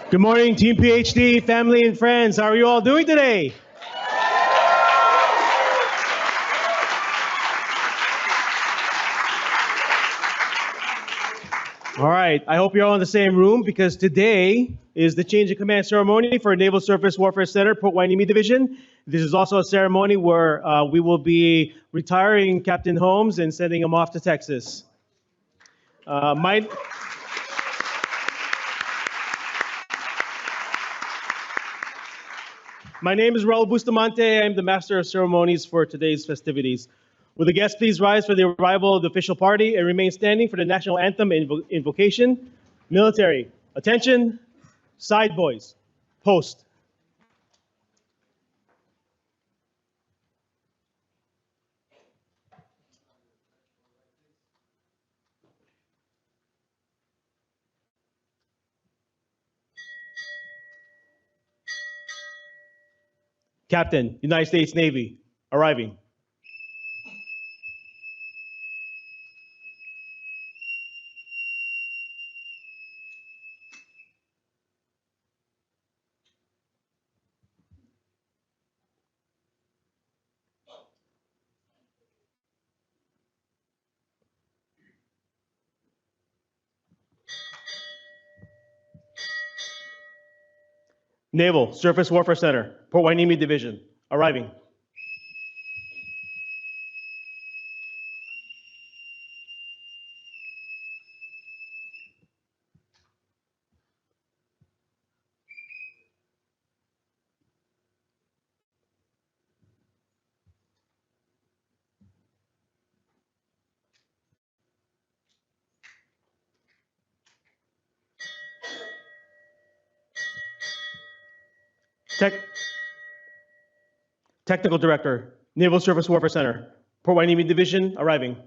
Good morning, Team PhD, family, and friends. How are you all doing today? All right, I hope you're all in the same room because today is the change of command ceremony for Naval Surface Warfare Center, Port Hueneme Division. This is also a ceremony where we will be retiring Captain Holmes and sending him off to Texas. My name is Raul Bustamante. I'm the Master of Ceremonies for today's festivities. Will the guests please rise for the arrival of the official party and remain standing for the national anthem invocation? Military, attention, side boys, post. Captain, United States Navy, arriving. Naval Surface Warfare Center, Port Hueneme Division, arriving. Technical Director, Naval Surface Warfare Center, Port Hueneme Division, arriving.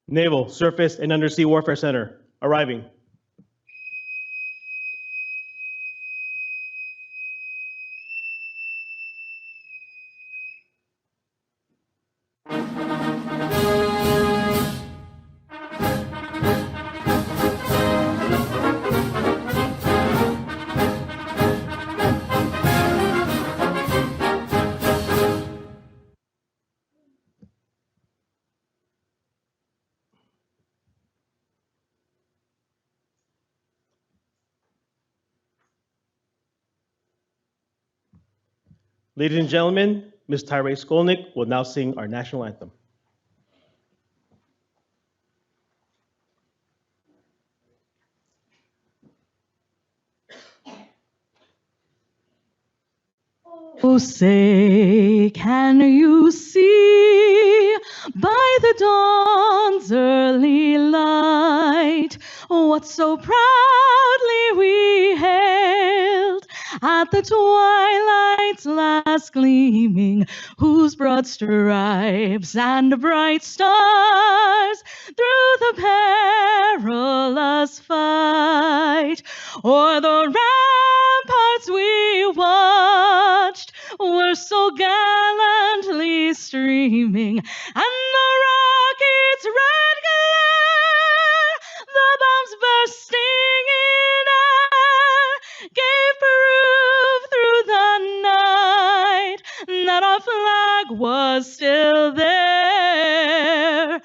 Naval Surface and Undersea Warfare Center, arriving. Ladies and gentlemen, Ms. Tyree Skolnick will now sing our national anthem. Oh, say, can you see by the dawn's early light what so proudly we hailed at the twilight's last gleaming, whose broad stripes and bright stars through the perilous fight o'er the ramparts we watched were so gallantly streaming, and the rocket's red glare, the bombs bursting in air, gave proof through the night that our flag was still there.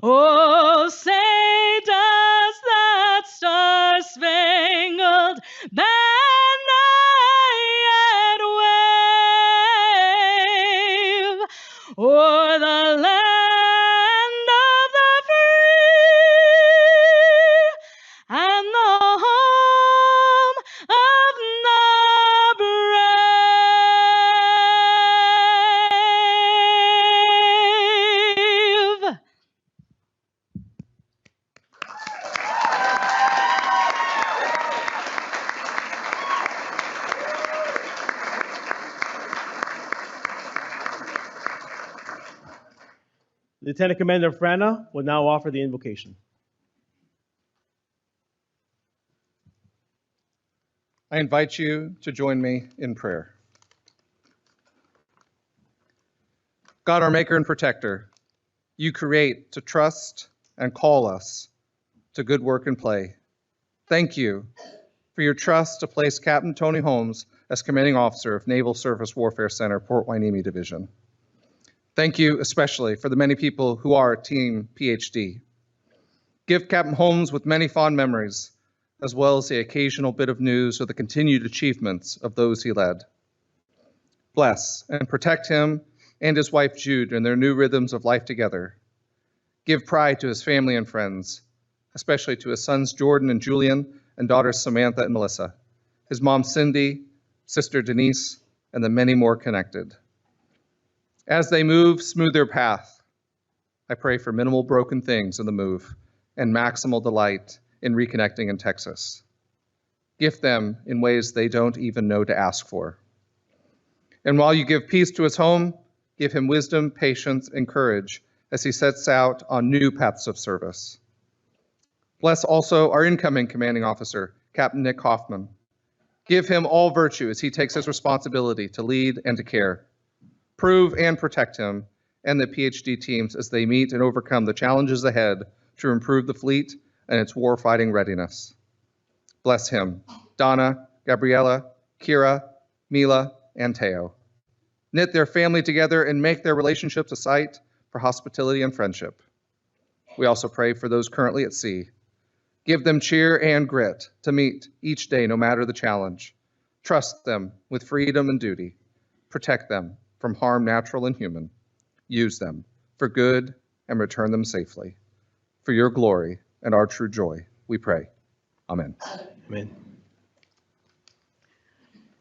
Oh, say does that star-spangled banner o'er the land of the free and the home of the Lieutenant Commander Frana will now offer the invocation. I invite you to join me in prayer. God, our maker and protector, you create to trust and call us to good work and play. Thank you for your trust to place Captain Tony Holmes as commanding officer of Naval Surface Warfare Center, Port Hueneme Division. Thank you especially for the many people who are Team PhD. Give Captain Holmes with many fond memories, as well as the occasional bit of news of the continued achievements of those he led. Bless and protect him and his wife Jude in their new rhythms of life together. Give pride to his family and friends, especially to his sons Jordan and Julian and daughters Samantha and Melissa, his mom Cindy, sister Denise, and the many more connected. As they move, smooth their path. I pray for minimal broken things in the move and maximal delight in reconnecting in Texas. Gift them in ways they don't even know to ask for. And while you give peace to his home, give him wisdom, patience, and courage as he sets out on new paths of service. Bless also our incoming commanding officer, Captain Nick Hoffman. Give him all virtue as he takes his responsibility to lead and to care. Prove and protect him and the PhD teams as they meet and overcome the challenges ahead to improve the fleet and its warfighting readiness. Bless him, Donna, Gabriella, Kira, Mila, and Teo. Knit their family together and make their relationships a site for hospitality and friendship. We also pray for those currently at sea. Give them cheer and grit to meet each day no matter the challenge. Trust them with freedom and duty. Protect them from harm natural and human. Use them for good and return them safely. For your glory and our true joy, we pray. Amen. Amen.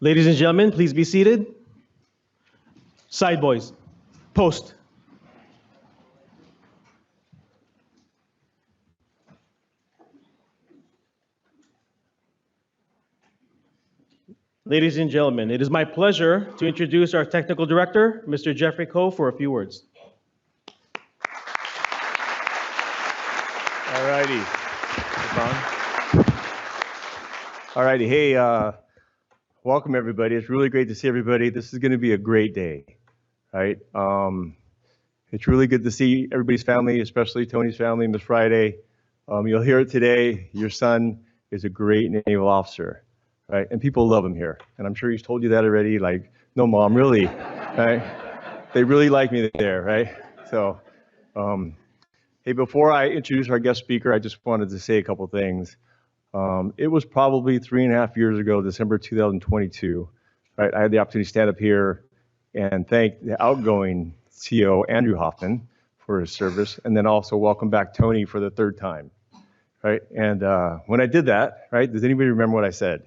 Ladies and gentlemen, please be seated. Side boys, post. Ladies and gentlemen, it is my pleasure to introduce our technical director, Mr. Jeffrey Coe, for a few words. All righty. All righty. Hey, welcome everybody. It's really great to see everybody. This is going to be a great day, right? It's really good to see everybody's family, especially Tony's family, Miss Friday. You'll hear it today. Your son is a great naval officer, right? And people love him here. And I'm sure he's told you that already. Like, no, Mom, really, right? They really like me there, right? So, hey, before I introduce our guest speaker, I just wanted to say a couple things. It was probably 3.5 years ago, December 2022, right? I had the opportunity to stand up here and thank the outgoing CEO, Andrew Hoffman, for his service, and then also welcome back Tony for the third time, right? And when I did that, right, does anybody remember what I said?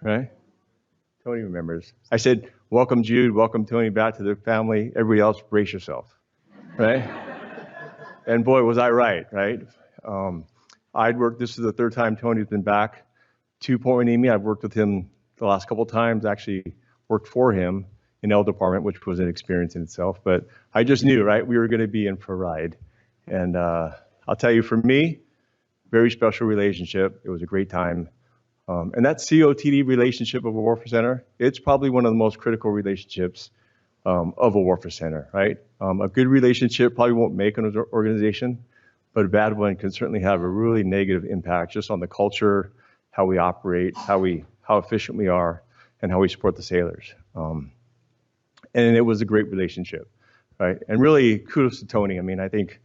Right? Tony remembers. I said, welcome Jude, welcome Tony back to the family. Everybody else, brace yourself, right? And boy, was I right? I'd worked, this is the third time Tony's been back to Port Hueneme. I've worked with him the last couple of times, actually worked for him in L Department, which was an experience in itself. But I just knew, right, we were going to be in for a ride. And I'll tell you, for me, very special relationship. It was a great time. And that COTD relationship of a Warfare Center, it's probably one of the most critical relationships of a Warfare Center, right? A good relationship probably won't make an organization, but a bad one can certainly have a really negative impact just on the culture, how we operate, how efficient we are, and how we support the sailors. And it was a great relationship, right? And really kudos to Tony. I mean, I think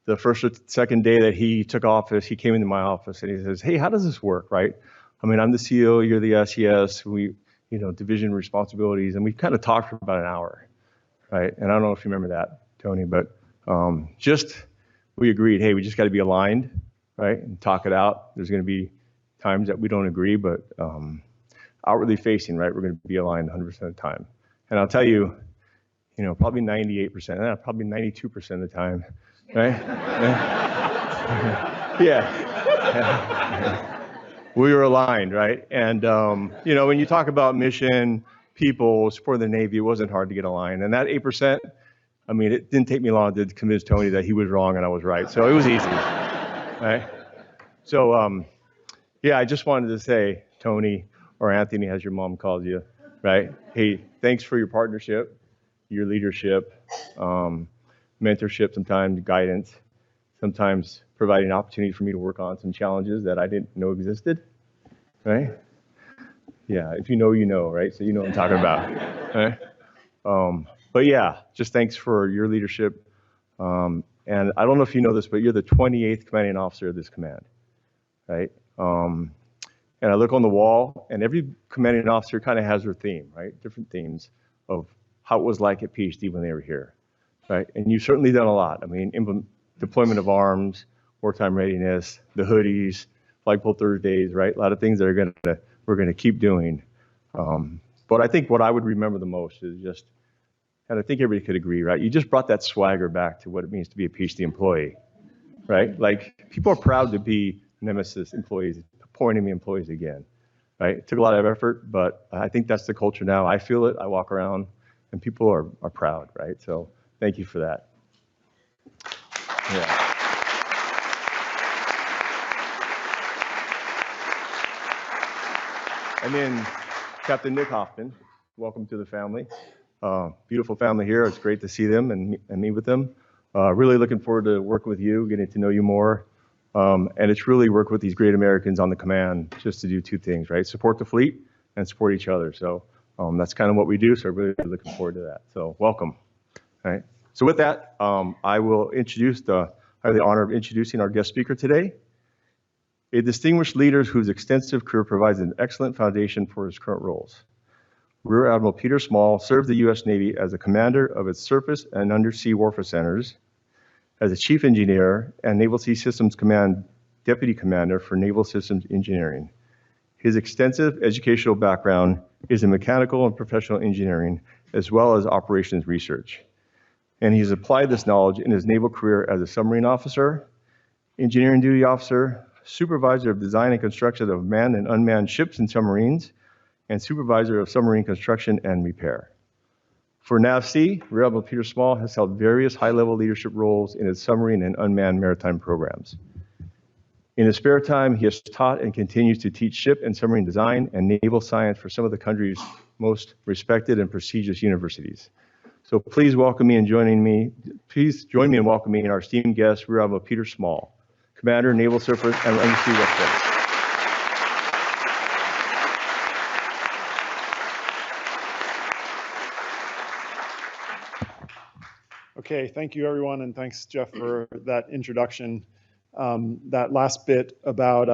the first or second day that he took office, he came into my office and he says, hey, how does this work, right? I mean, I'm the CEO, you're the SES, we, division responsibilities, and we kind of talked for about an hour, right? And I don't know if you remember that, Tony, but we agreed, hey, we just got to be aligned, right? And talk it out. There's going to be times that we don't agree, but outwardly facing, right? We're going to be aligned 100% of the time. And I'll tell you, probably 98%, probably 92% of the time, right? Yeah. We were aligned, right? And, when you talk about mission, people, support the Navy, it wasn't hard to get aligned. And that 8%, I mean, it didn't take me long to convince Tony that he was wrong and I was right. So it was easy, right? So, yeah, I just wanted to say, Tony, or Anthony, as your mom calls you, right? Hey, thanks for your partnership, your leadership, mentorship, sometimes guidance, sometimes providing opportunity for me to work on some challenges that I didn't know existed, right? Yeah, if you know, you know, right? So you know what I'm talking about, right? But yeah, just thanks for your leadership. And I don't know if you know this, but you're the 28th commanding officer of this command, right? And I look on the wall, and every commanding officer kind of has their theme, right? Different themes of how it was like at PhD when they were here, right? And you've certainly done a lot. I mean, deployment of arms, wartime readiness, the hoodies, flagpole Thursdays, right? A lot of things that we're gonna keep doing. But I think what I would remember the most is just, and I think everybody could agree, right? You just brought that swagger back to what it means to be a PhD employee, right? Like, people are proud to be Nemesis employees, Point Enemy employees again, right? It took a lot of effort, but I think that's the culture now. I feel it, I walk around, and people are proud, right? So thank you for that. Yeah. And then Captain Nick Hoffman, welcome to the family. Beautiful family here. It's great to see them and meet with them. Really looking forward to working with you, getting to know you more. And it's really work with these great Americans on the command just to do two things, right? Support the fleet and support each other. So that's kind of what we do. So I'm really looking forward to that. So welcome. All right. So with that, I will I have the honor of introducing our guest speaker today, a distinguished leader whose extensive career provides an excellent foundation for his current roles. Rear Admiral Peter Small served the U.S. Navy as a commander of its surface and undersea warfare centers, as a chief engineer and Naval Sea Systems Command deputy commander for Naval Systems Engineering. His extensive educational background is in mechanical and professional engineering, as well as operations research. And he's applied this knowledge in his naval career as a submarine officer, engineering duty officer, supervisor of design and construction of manned and unmanned ships and submarines, and supervisor of submarine construction and repair. For NAVC, Rear Admiral Peter Small has held various high-level leadership roles in its submarine and unmanned maritime programs. In his spare time, he has taught and continues to teach ship and submarine design and naval science for some of the country's most respected and prestigious universities. So please join me in welcoming our esteemed guest, Rear Admiral Peter Small, Commander, Naval Surface and Undersea Warfare. Okay, thank you everyone, and thanks Jeff for that introduction. That last bit about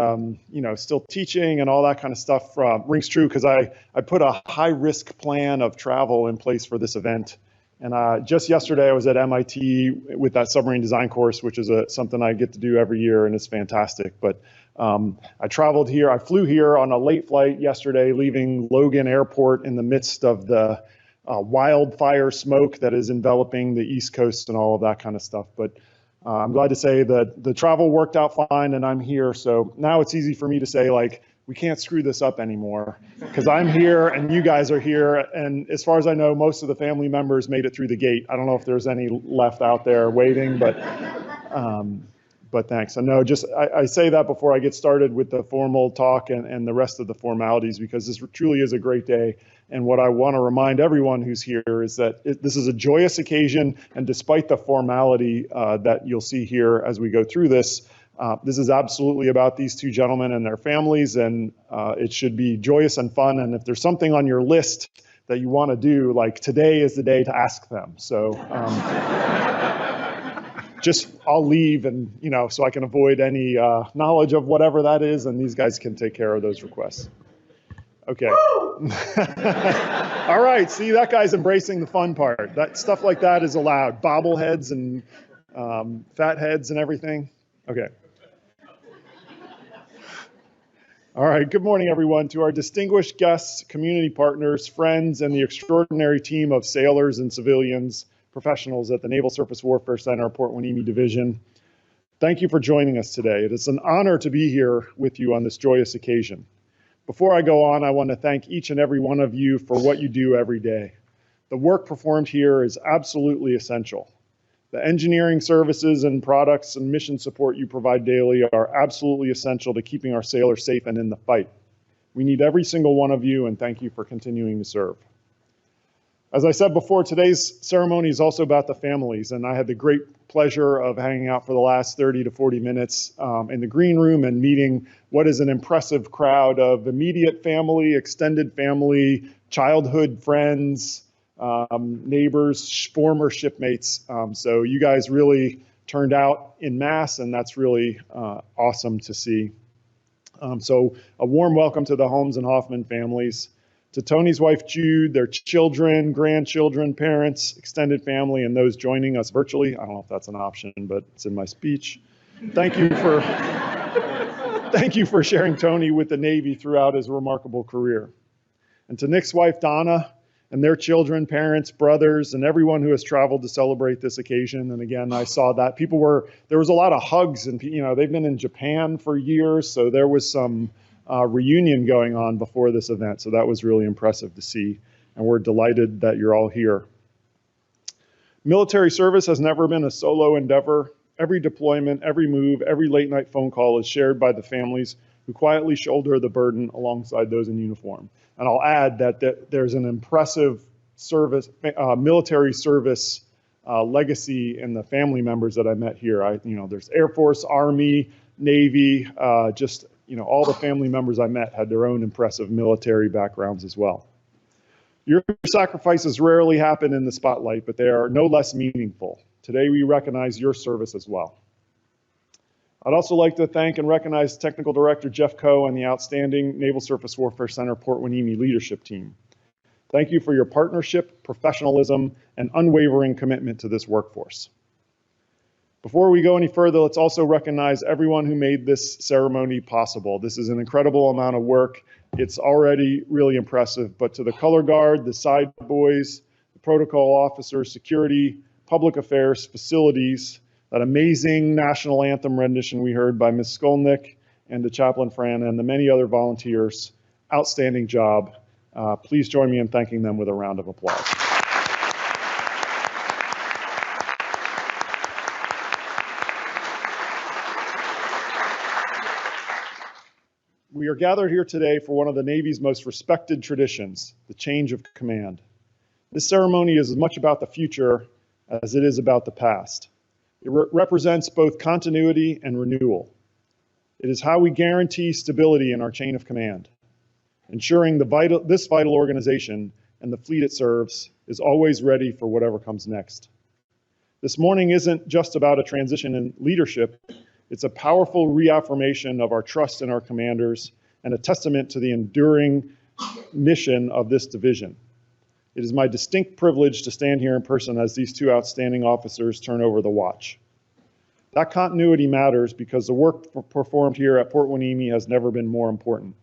still teaching and all that kind of stuff rings true, because I put a high-risk plan of travel in place for this event. And just yesterday I was at MIT with that submarine design course, which is something I get to do every year, and it's fantastic. But I flew here on a late flight yesterday, leaving Logan Airport in the midst of the wildfire smoke that is enveloping the East Coast and all of that kind of stuff. But I'm glad to say that the travel worked out fine and I'm here. So now it's easy for me to say, like, we can't screw this up anymore, because I'm here and you guys are here. And as far as I know, most of the family members made it through the gate. I don't know if there's any left out there waiting, but thanks. And no, I say that before I get started with the formal talk and the rest of the formalities, because this truly is a great day. And what I want to remind everyone who's here is that this is a joyous occasion, and despite the formality that you'll see here as we go through this, this is absolutely about these two gentlemen and their families, and it should be joyous and fun. And if there's something on your list that you want to do, like, today is the day to ask them. So I'll leave, and so I can avoid any knowledge of whatever that is, and these guys can take care of those requests. Okay. All right. See, that guy's embracing the fun part. That stuff like that is allowed. Bobbleheads and fat heads and everything. Okay. All right. Good morning, everyone. To our distinguished guests, community partners, friends, and the extraordinary team of sailors and civilians, professionals at the Naval Surface Warfare Center, Port Hueneme Division, thank you for joining us today. It is an honor to be here with you on this joyous occasion. Before I go on, I want to thank each and every one of you for what you do every day. The work performed here is absolutely essential. The engineering services and products and mission support you provide daily are absolutely essential to keeping our sailors safe and in the fight. We need every single one of you, and thank you for continuing to serve. As I said before, today's ceremony is also about the families, and I had the great pleasure of hanging out for the last 30 to 40 minutes in the green room and meeting what is an impressive crowd of immediate family, extended family, childhood friends, neighbors, former shipmates. So you guys really turned out in mass, and that's really awesome to see. So a warm welcome to the Holmes and Hoffman families, to Tony's wife Jude, their children, grandchildren, parents, extended family, and those joining us virtually. I don't know if that's an option, but it's in my speech. Thank you for sharing Tony with the Navy throughout his remarkable career. And to Nick's wife Donna and their children, parents, brothers, and everyone who has traveled to celebrate this occasion. And again, I saw that there was a lot of hugs, and they've been in Japan for years, so there was some reunion going on before this event. So that was really impressive to see, and we're delighted that you're all here. Military service has never been a solo endeavor. Every deployment, every move, every late night phone call is shared by the families who quietly shoulder the burden alongside those in uniform. And I'll add that there's an impressive military service legacy in the family members that I met here. There's Air Force, Army, Navy, all the family members I met had their own impressive military backgrounds as well. Your sacrifices rarely happen in the spotlight, but they are no less meaningful. Today we recognize your service as well. I'd also like to thank and recognize Technical Director Jeff Coe and the outstanding Naval Surface Warfare Center Port Hueneme leadership team. Thank you for your partnership, professionalism, and unwavering commitment to this workforce. Before we go any further, let's also recognize everyone who made this ceremony possible. This is an incredible amount of work. It's already really impressive, but to the color guard, the side boys, the protocol officers, security, public affairs, facilities, that amazing national anthem rendition we heard by Ms. Skolnick and the chaplain Fran and the many other volunteers, outstanding job. Please join me in thanking them with a round of applause. We are gathered here today for one of the Navy's most respected traditions, the change of command. This ceremony is as much about the future as it is about the past. It represents both continuity and renewal. It is how we guarantee stability in our chain of command, ensuring this vital organization and the fleet it serves is always ready for whatever comes next. This morning isn't just about a transition in leadership. It's a powerful reaffirmation of our trust in our commanders and a testament to the enduring mission of this division. It is my distinct privilege to stand here in person as these two outstanding officers turn over the watch. That continuity matters because the work performed here at Port Hueneme has never been more important.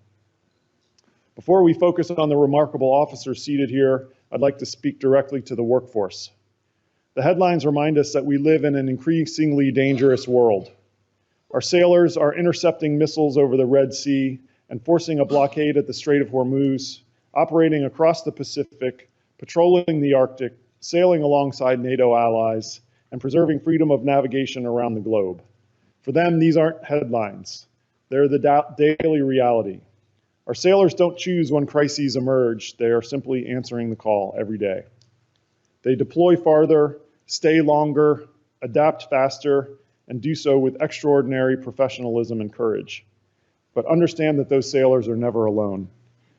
Before we focus on the remarkable officers seated here, I'd like to speak directly to the workforce. The headlines remind us that we live in an increasingly dangerous world. Our sailors are intercepting missiles over the Red Sea, enforcing a blockade at the Strait of Hormuz, operating across the Pacific, patrolling the Arctic, sailing alongside NATO allies, and preserving freedom of navigation around the globe. For them, these aren't headlines. They're the daily reality. Our sailors don't choose when crises emerge. They are simply answering the call every day. They deploy farther, stay longer, adapt faster, and do so with extraordinary professionalism and courage. But understand that those sailors are never alone.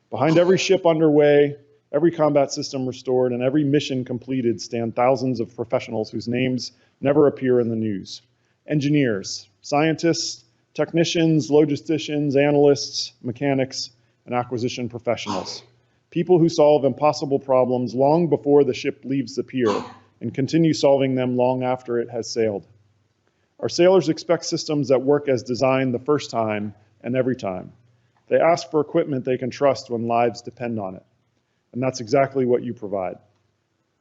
Behind every ship underway, every combat system restored, and every mission completed stand thousands of professionals whose names never appear in the news. Engineers, scientists, technicians, logisticians, analysts, mechanics, and acquisition professionals. People who solve impossible problems long before the ship leaves the pier and continue solving them long after it has sailed. Our sailors expect systems that work as designed the first time and every time. They ask for equipment they can trust when lives depend on it. And that's exactly what you provide.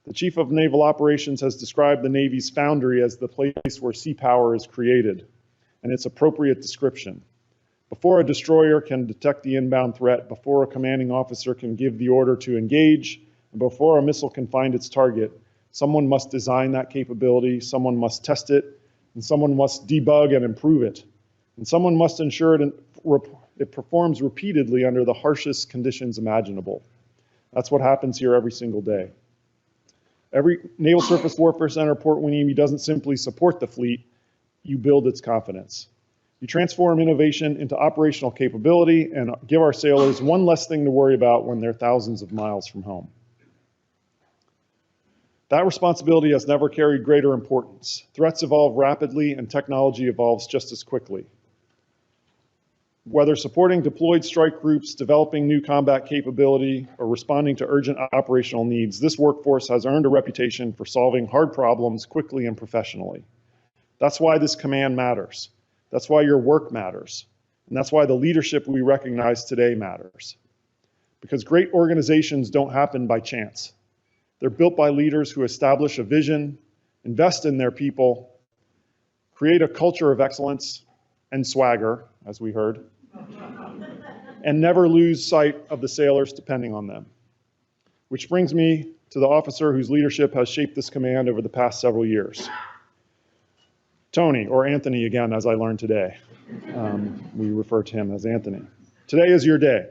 The Chief of Naval Operations has described the Navy's foundry as the place where sea power is created, and its appropriate description. Before a destroyer can detect the inbound threat, before a commanding officer can give the order to engage, and Before a missile can find its target, someone must design that capability, someone must test it, and someone must debug and improve it. And someone must ensure it performs repeatedly under the harshest conditions imaginable. That's what happens here every single day. Every Naval Surface Warfare Center Port Hueneme doesn't simply support the fleet, you build its confidence. You transform innovation into operational capability and give our sailors one less thing to worry about when they're thousands of miles from home. That responsibility has never carried greater importance. Threats evolve rapidly and technology evolves just as quickly. Whether supporting deployed strike groups, developing new combat capability, or responding to urgent operational needs, this workforce has earned a reputation for solving hard problems quickly and professionally. That's why this command matters. That's why your work matters. And that's why the leadership we recognize today matters. Because great organizations don't happen by chance. They're built by leaders who establish a vision, invest in their people, create a culture of excellence and swagger, as we heard, and never lose sight of the sailors depending on them. Which brings me to the officer whose leadership has shaped this command over the past several years. Tony, or Anthony again, as I learned today. We refer to him as Anthony. Today is your day.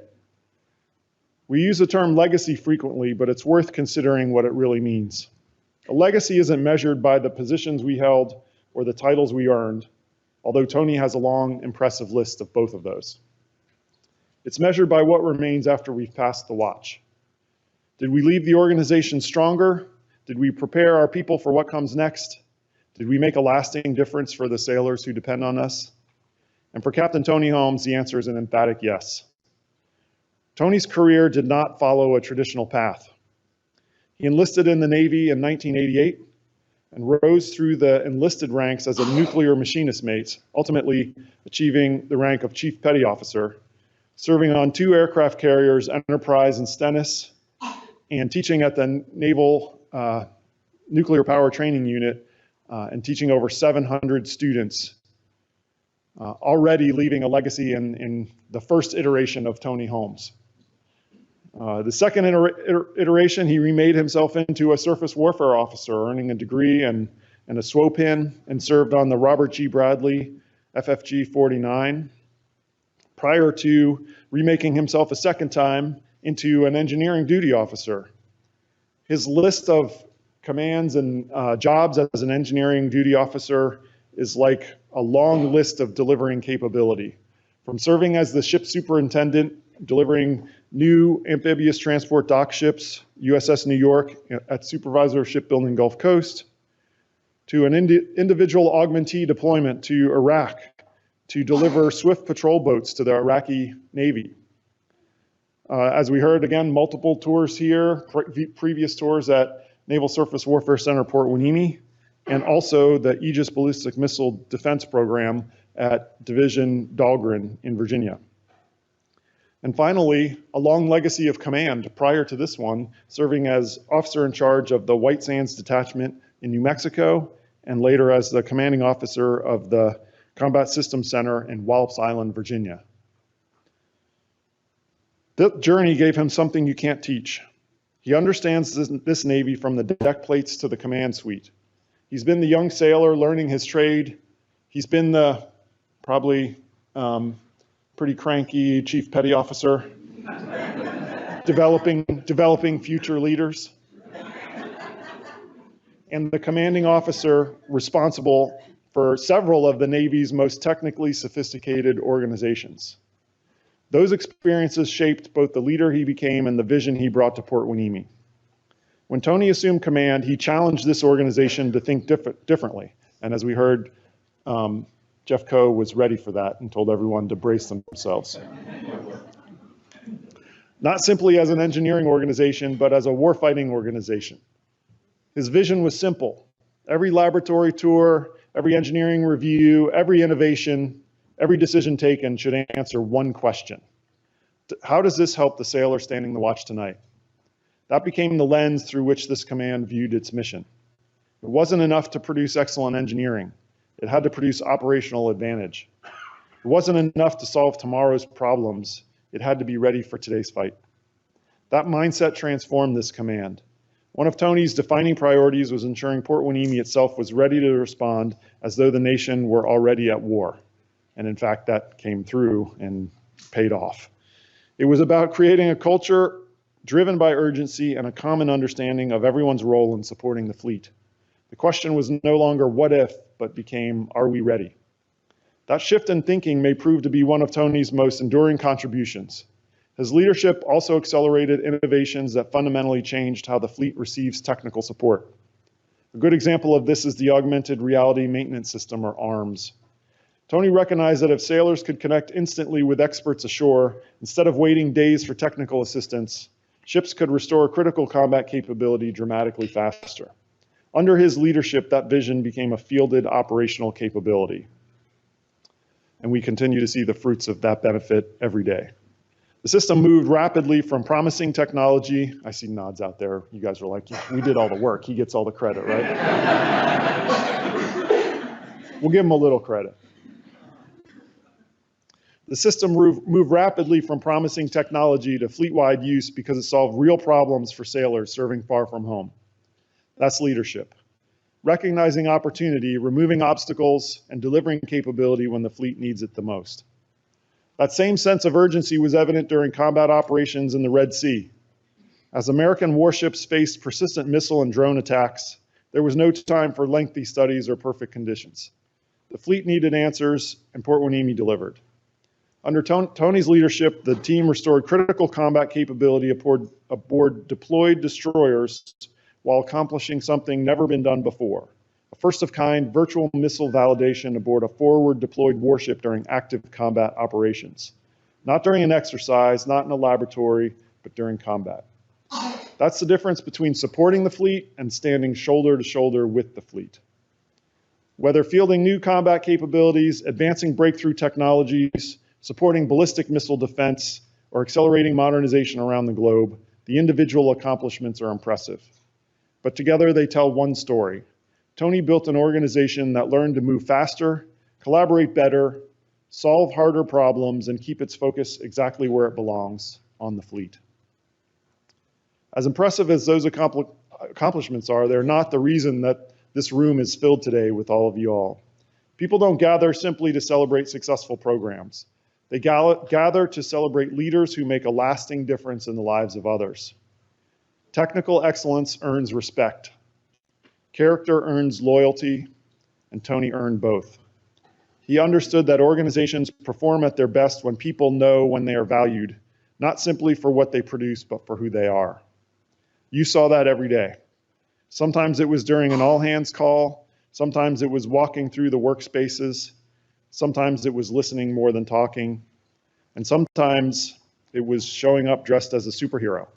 We use the term legacy frequently, but it's worth considering what it really means. A legacy isn't measured by the positions we held or the titles we earned, although Tony has a long, impressive list of both of those. It's measured by what remains after we've passed the watch. Did we leave the organization stronger? Did we prepare our people for what comes next? Did we make a lasting difference for the sailors who depend on us? And for Captain Tony Holmes, the answer is an emphatic yes. Tony's career did not follow a traditional path. He enlisted in the Navy in 1988 and rose through the enlisted ranks as a nuclear machinist mate, ultimately achieving the rank of Chief Petty Officer, serving on 2 aircraft carriers, Enterprise and Stennis, and teaching at the Naval Nuclear Power Training Unit and teaching over 700 students, already leaving a legacy in the first iteration of Tony Holmes. The second iteration, he remade himself into a surface warfare officer, earning a degree and a SWO pin, and served on the Robert G. Bradley FFG 49, prior to remaking himself a second time into an engineering duty officer. His list of commands and jobs as an engineering duty officer is like a long list of delivering capability. From serving as the ship superintendent, delivering new amphibious transport dock ships, USS New York at Supervisor of Shipbuilding Gulf Coast, to an individual augmentee deployment to Iraq to deliver swift patrol boats to the Iraqi Navy. As we heard, again, multiple tours here, previous tours at Naval Surface Warfare Center Port Hueneme, and also the Aegis Ballistic Missile Defense Program at Division Dahlgren in Virginia. And finally, a long legacy of command prior to this one, serving as officer in charge of the White Sands Detachment in New Mexico, and later as the commanding officer of the Combat Systems Center in Wallops Island, Virginia. That journey gave him something you can't teach. He understands this Navy from the deck plates to the command suite. He's been the young sailor learning his trade. He's been the probably pretty cranky Chief Petty Officer, developing future leaders, and the commanding officer responsible for several of the Navy's most technically sophisticated organizations. Those experiences shaped both the leader he became and the vision he brought to Port Hueneme. When Tony assumed command, he challenged this organization to think differently. And as we heard, Jeff Coe was ready for that and told everyone to brace themselves. Not simply as an engineering organization, but as a warfighting organization. His vision was simple. Every laboratory tour, every engineering review, every innovation, every decision taken should answer one question. How does this help the sailor standing the watch tonight? That became the lens through which this command viewed its mission. It wasn't enough to produce excellent engineering. It had to produce operational advantage. It wasn't enough to solve tomorrow's problems. It had to be ready for today's fight. That mindset transformed this command. One of Tony's defining priorities was ensuring Port Hueneme itself was ready to respond as though the nation were already at war. And in fact, that came through and paid off. It was about creating a culture driven by urgency and a common understanding of everyone's role in supporting the fleet. The question was no longer what if, but became, are we ready? That shift in thinking may prove to be one of Tony's most enduring contributions. His leadership also accelerated innovations that fundamentally changed how the fleet receives technical support. A good example of this is the Augmented Reality Maintenance System, or ARMS. Tony recognized that if sailors could connect instantly with experts ashore, instead of waiting days for technical assistance, ships could restore critical combat capability dramatically faster. Under his leadership, that vision became a fielded operational capability. And we continue to see the fruits of that benefit every day. The system moved rapidly from promising technology. I see nods out there. You guys are like, we did all the work. He gets all the credit, right? We'll give him a little credit. The system moved rapidly from promising technology to fleet-wide use because it solved real problems for sailors serving far from home. That's leadership. Recognizing opportunity, removing obstacles, and delivering capability when the fleet needs it the most. That same sense of urgency was evident during combat operations in the Red Sea. As American warships faced persistent missile and drone attacks, there was no time for lengthy studies or perfect conditions. The fleet needed answers, and Port Hueneme delivered. Under Tony's leadership, the team restored critical combat capability aboard deployed destroyers while accomplishing something never been done before, a first-of-kind virtual missile validation aboard a forward deployed warship during active combat operations. Not during an exercise, not in a laboratory, but during combat. That's the difference between supporting the fleet and standing shoulder to shoulder with the fleet. Whether fielding new combat capabilities, advancing breakthrough technologies, supporting ballistic missile defense, or accelerating modernization around the globe, the individual accomplishments are impressive. But together they tell one story. Tony built an organization that learned to move faster, collaborate better, solve harder problems, and keep its focus exactly where it belongs, on the fleet. As impressive as those accomplishments are, they're not the reason that this room is filled today with all of you all. People don't gather simply to celebrate successful programs. They gather to celebrate leaders who make a lasting difference in the lives of others. Technical excellence earns respect. Character earns loyalty, and Tony earned both. He understood that organizations perform at their best when people know when they are valued, not simply for what they produce, but for who they are. You saw that every day. Sometimes it was during an all-hands call. Sometimes it was walking through the workspaces. Sometimes it was listening more than talking. And sometimes it was showing up dressed as a superhero.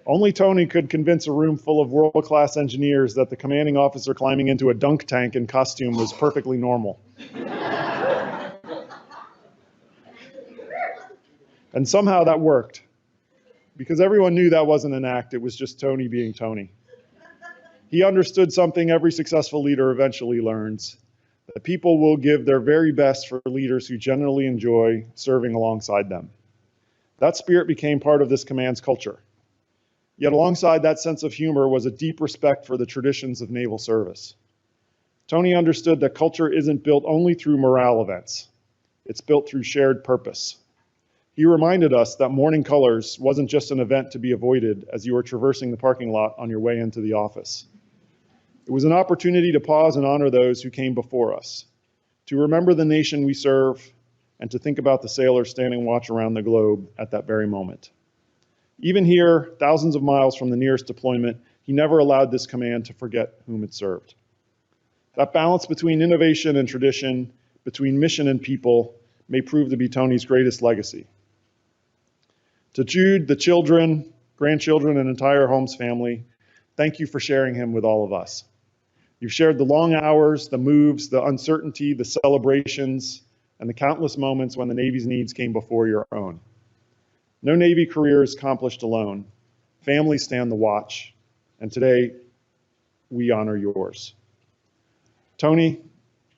Only Tony could convince a room full of world-class engineers that the commanding officer climbing into a dunk tank in costume was perfectly normal. And somehow that worked, because everyone knew that wasn't an act, it was just Tony being Tony. He understood something every successful leader eventually learns, that people will give their very best for leaders who generally enjoy serving alongside them. That spirit became part of this command's culture. Yet alongside that sense of humor was a deep respect for the traditions of naval service. Tony understood that culture isn't built only through morale events. It's built through shared purpose. He reminded us that morning colors wasn't just an event to be avoided as you were traversing the parking lot on your way into the office. It was an opportunity to pause and honor those who came before us, to remember the nation we serve, and to think about the sailors standing watch around the globe at that very moment. Even here, thousands of miles from the nearest deployment, he never allowed this command to forget whom it served. That balance between innovation and tradition, between mission and people, may prove to be Tony's greatest legacy. To Jude, the children, grandchildren, and entire Holmes family, thank you for sharing him with all of us. You've shared the long hours, the moves, the uncertainty, the celebrations, and the countless moments when the Navy's needs came before your own. No Navy career is accomplished alone. Families stand the watch, and today we honor yours. Tony,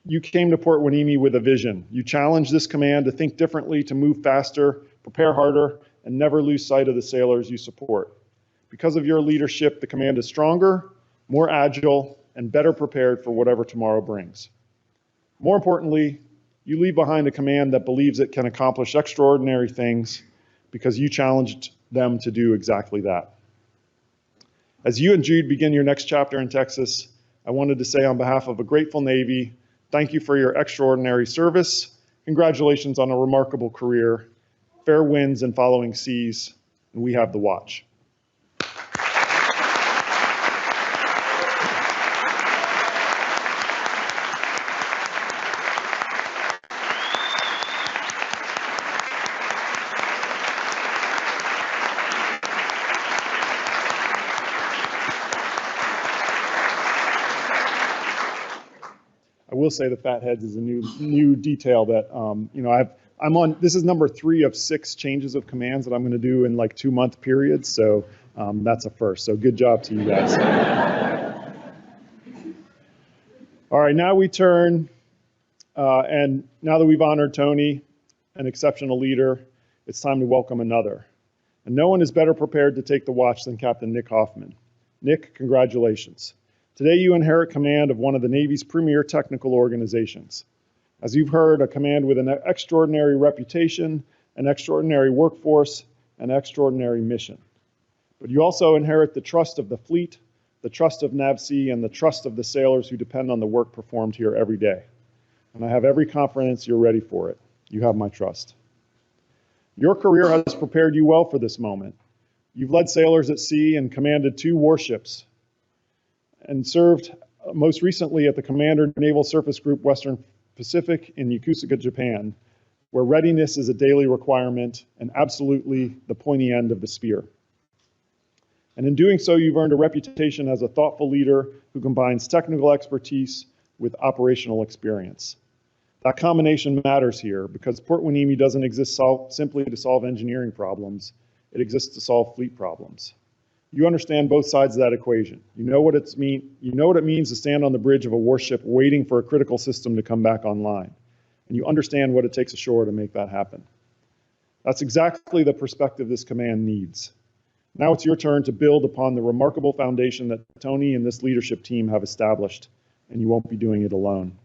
you came to Port Hueneme with a vision. You challenged this command to think differently, to move faster, prepare harder, and never lose sight of the sailors you support. Because of your leadership, the command is stronger, more agile, and better prepared for whatever tomorrow brings. More importantly, you leave behind a command that believes it can accomplish extraordinary things because you challenged them to do exactly that. As you and Jude begin your next chapter in Texas, I wanted to say on behalf of a grateful Navy, thank you for your extraordinary service. Congratulations on a remarkable career. Fair winds and following seas, and we have the watch. I will say the fatheads is a new detail that I'm on. This is number 3 of 6 changes of commands that I'm going to do in like 2-month periods. So that's a first. So good job to you guys. All right, now we turn, and now that we've honored Tony, an exceptional leader, it's time to welcome another. And no one is better prepared to take the watch than Captain Nick Hoffman. Nick, congratulations. Today you inherit command of one of the Navy's premier technical organizations. As you've heard, a command with an extraordinary reputation, an extraordinary workforce, an extraordinary mission. But you also inherit the trust of the fleet, the trust of NAVC, and the trust of the sailors who depend on the work performed here every day. And I have every confidence you're ready for it. You have my trust. Your career has prepared you well for this moment. You've led sailors at sea and commanded 2 warships, and served most recently at the Commander Naval Surface Group Western Pacific in Yokosuka, Japan, where readiness is a daily requirement and absolutely the pointy end of the spear. And in doing so, you've earned a reputation as a thoughtful leader who combines technical expertise with operational experience. That combination matters here because Port Hueneme doesn't exist simply to solve engineering problems. It exists to solve fleet problems. You understand both sides of that equation. You know what it means to stand on the bridge of a warship waiting for a critical system to come back online. And you understand what it takes ashore to make that happen. That's exactly the perspective this command needs. Now it's your turn to build upon the remarkable foundation that Tony and this leadership team have established, and you won't be doing it alone.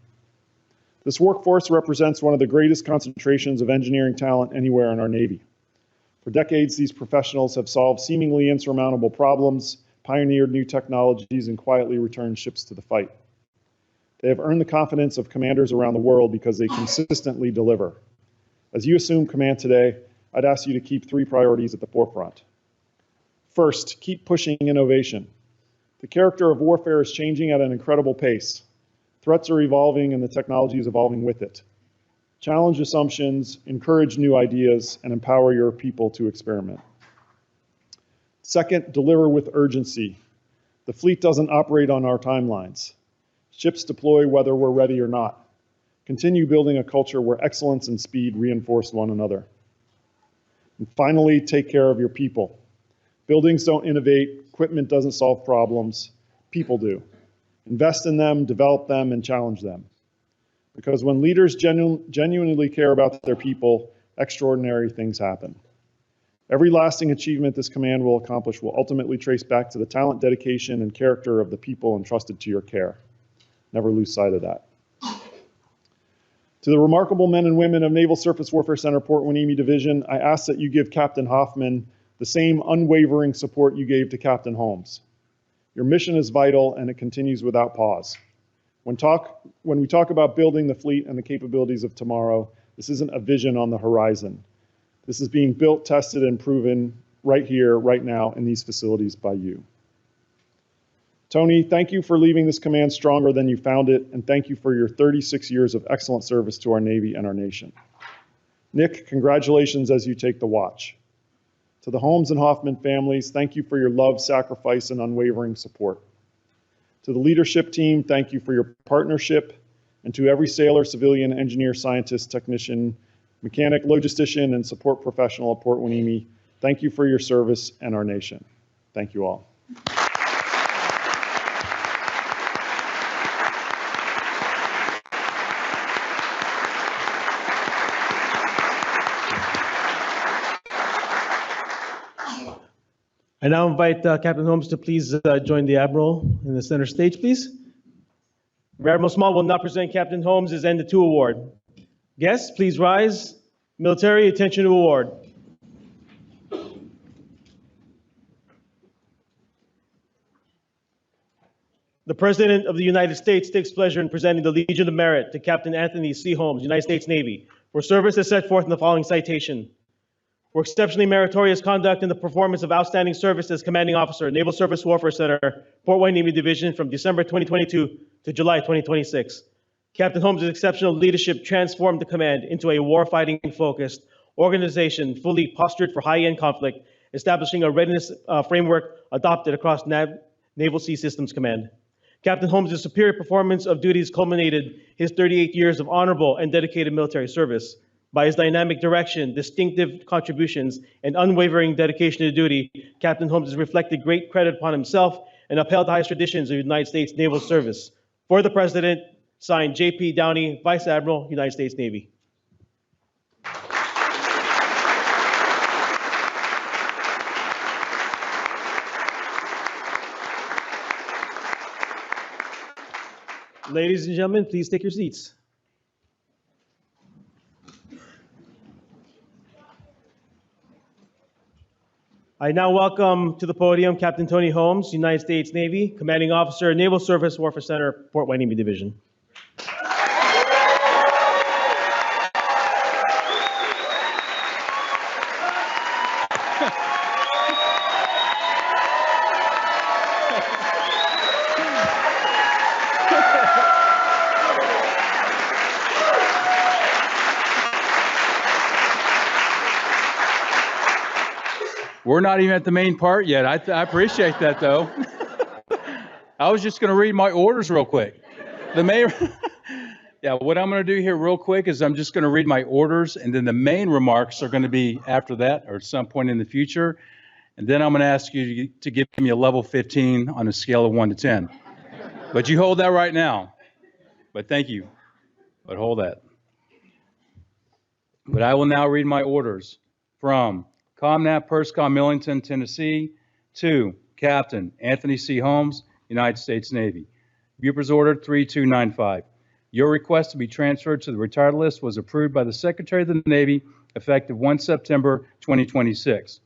This workforce represents one of the greatest concentrations of engineering talent anywhere in our Navy. For decades, these professionals have solved seemingly insurmountable problems, pioneered new technologies, and quietly returned ships to the fight. They have earned the confidence of commanders around the world because they consistently deliver. As you assume command today, I'd ask you to keep 3 priorities at the forefront. First, keep pushing innovation. The character of warfare is changing at an incredible pace. Threats are evolving and the technology is evolving with it. Challenge assumptions, encourage new ideas, and empower your people to experiment. Second, deliver with urgency. The fleet doesn't operate on our timelines. Ships deploy whether we're ready or not. Continue building a culture where excellence and speed reinforce one another. And finally, take care of your people. Buildings don't innovate, equipment doesn't solve problems, people do. Invest in them, develop them, and challenge them. Because when leaders genuinely care about their people, extraordinary things happen. Every lasting achievement this command will accomplish will ultimately trace back to the talent, dedication, and character of the people entrusted to your care. Never lose sight of that. To the remarkable men and women of Naval Surface Warfare Center Port Hueneme Division, I ask that you give Captain Hoffman the same unwavering support you gave to Captain Holmes. Your mission is vital and it continues without pause. When we talk about building the fleet and the capabilities of tomorrow, this isn't a vision on the horizon. This is being built, tested, and proven right here, right now, in these facilities by you. Tony, thank you for leaving this command stronger than you found it, and thank you for your 36 years of excellent service to our Navy and our nation. Nick, congratulations as you take the watch. To the Holmes and Hoffman families, thank you for your love, sacrifice, and unwavering support. To the leadership team, thank you for your partnership. And to every sailor, civilian, engineer, scientist, technician, mechanic, logistician, and support professional at Port Hueneme, thank you for your service and our nation. Thank you all. I now invite Captain Holmes to please join the Admiral in the center stage, please. Rear Admiral Small will now present Captain Holmes' End of Two Award. Guests, please rise. Military Attention to Award. The President of the United States takes pleasure in presenting the Legion of Merit to Captain Anthony C. Holmes, United States Navy, for service as set forth in the following citation. For exceptionally meritorious conduct in the performance of outstanding service as Commanding Officer, Naval Surface Warfare Center, Port Wayne Navy Division from December 2022 to July 2026. Captain Holmes' exceptional leadership transformed the command into a warfighting focused organization fully postured for high-end conflict, establishing a readiness framework adopted across Naval Sea Systems Command. Captain Holmes' superior performance of duties culminated his 38 years of honorable and dedicated military service. By his dynamic direction, distinctive contributions, and unwavering dedication to duty, Captain Holmes has reflected great credit upon himself and upheld the highest traditions of United States naval service. For the President, signed J.P. Downey, Vice Admiral, United States Navy. Ladies and gentlemen, please take your seats. I now welcome to the podium Captain Tony Holmes, United States Navy, Commanding Officer, Naval Surface Warfare Center, Port Wayne Navy Division. We're not even at the main part yet. I appreciate that, though. I was just going to read my orders real quick. Yeah, what I'm going to do here real quick is I'm just going to read my orders, and then the main remarks are going to be after that or at some point in the future. And then I'm going to ask you to give me a level 15 on a scale of 1 to 10. But you hold that right now. But thank you. But hold that. But I will now read my orders from ComNav PersCom Millington, Tennessee, to Captain Anthony C. Holmes, United States Navy. Bupper's Order 3295. Your request to be transferred to the retired list was approved by the Secretary of the Navy effective 1 September 2026.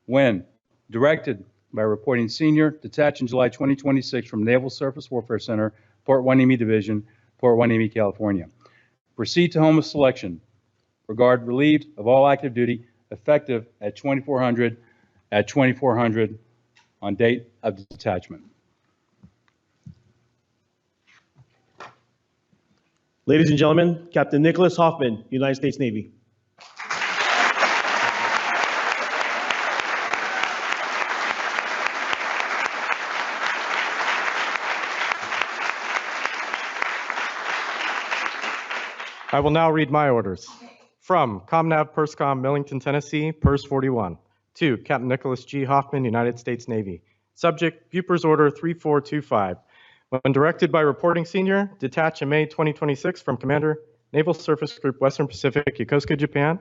When directed by reporting senior, detached in July 2026 from Naval Surface Warfare Center, Port Wayne Navy Division, Port Wayne Navy, California. Proceed to home of selection. Regard relieved of all active duty, effective at 2400 on date of detachment. Ladies and gentlemen, Captain Nicholas Hoffman, United States Navy. I will now read my orders. From ComNav PersCom Millington, Tennessee, Pers 41, to Captain Nicholas G. Hoffman, United States Navy. Subject, Bupper's Order 3425. When directed by reporting senior, detach in May 2026 from Commander, Naval Surface Group Western Pacific, Yokosuka, Japan.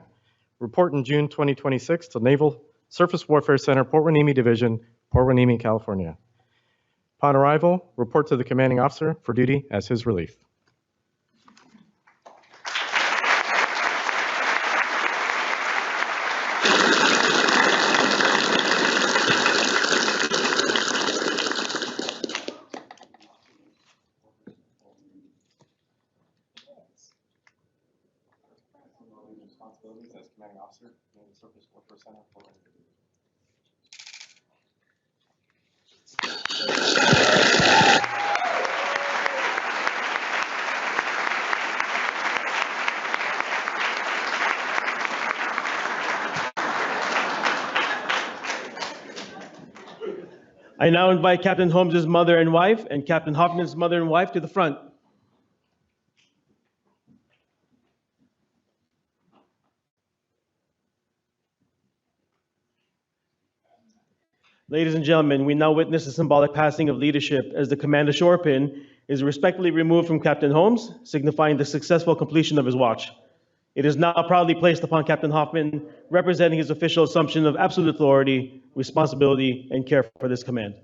Report in June 2026 to Naval Surface Warfare Center, Port Wayne Navy Division, Port Wayne Navy, California. Upon arrival, report to the commanding officer for duty as his relief. Responsibilities as commanding officer, Naval Surface Warfare Center, Port Wayne Navy. I now invite Captain Holmes' mother and wife and Captain Hoffman's mother and wife to the front. Ladies and gentlemen, we now witness the symbolic passing of leadership as the command ashore pin is respectfully removed from Captain Holmes, signifying the successful completion of his watch. It is now proudly placed upon Captain Hoffman, representing his official assumption of absolute authority, responsibility, and care for this command.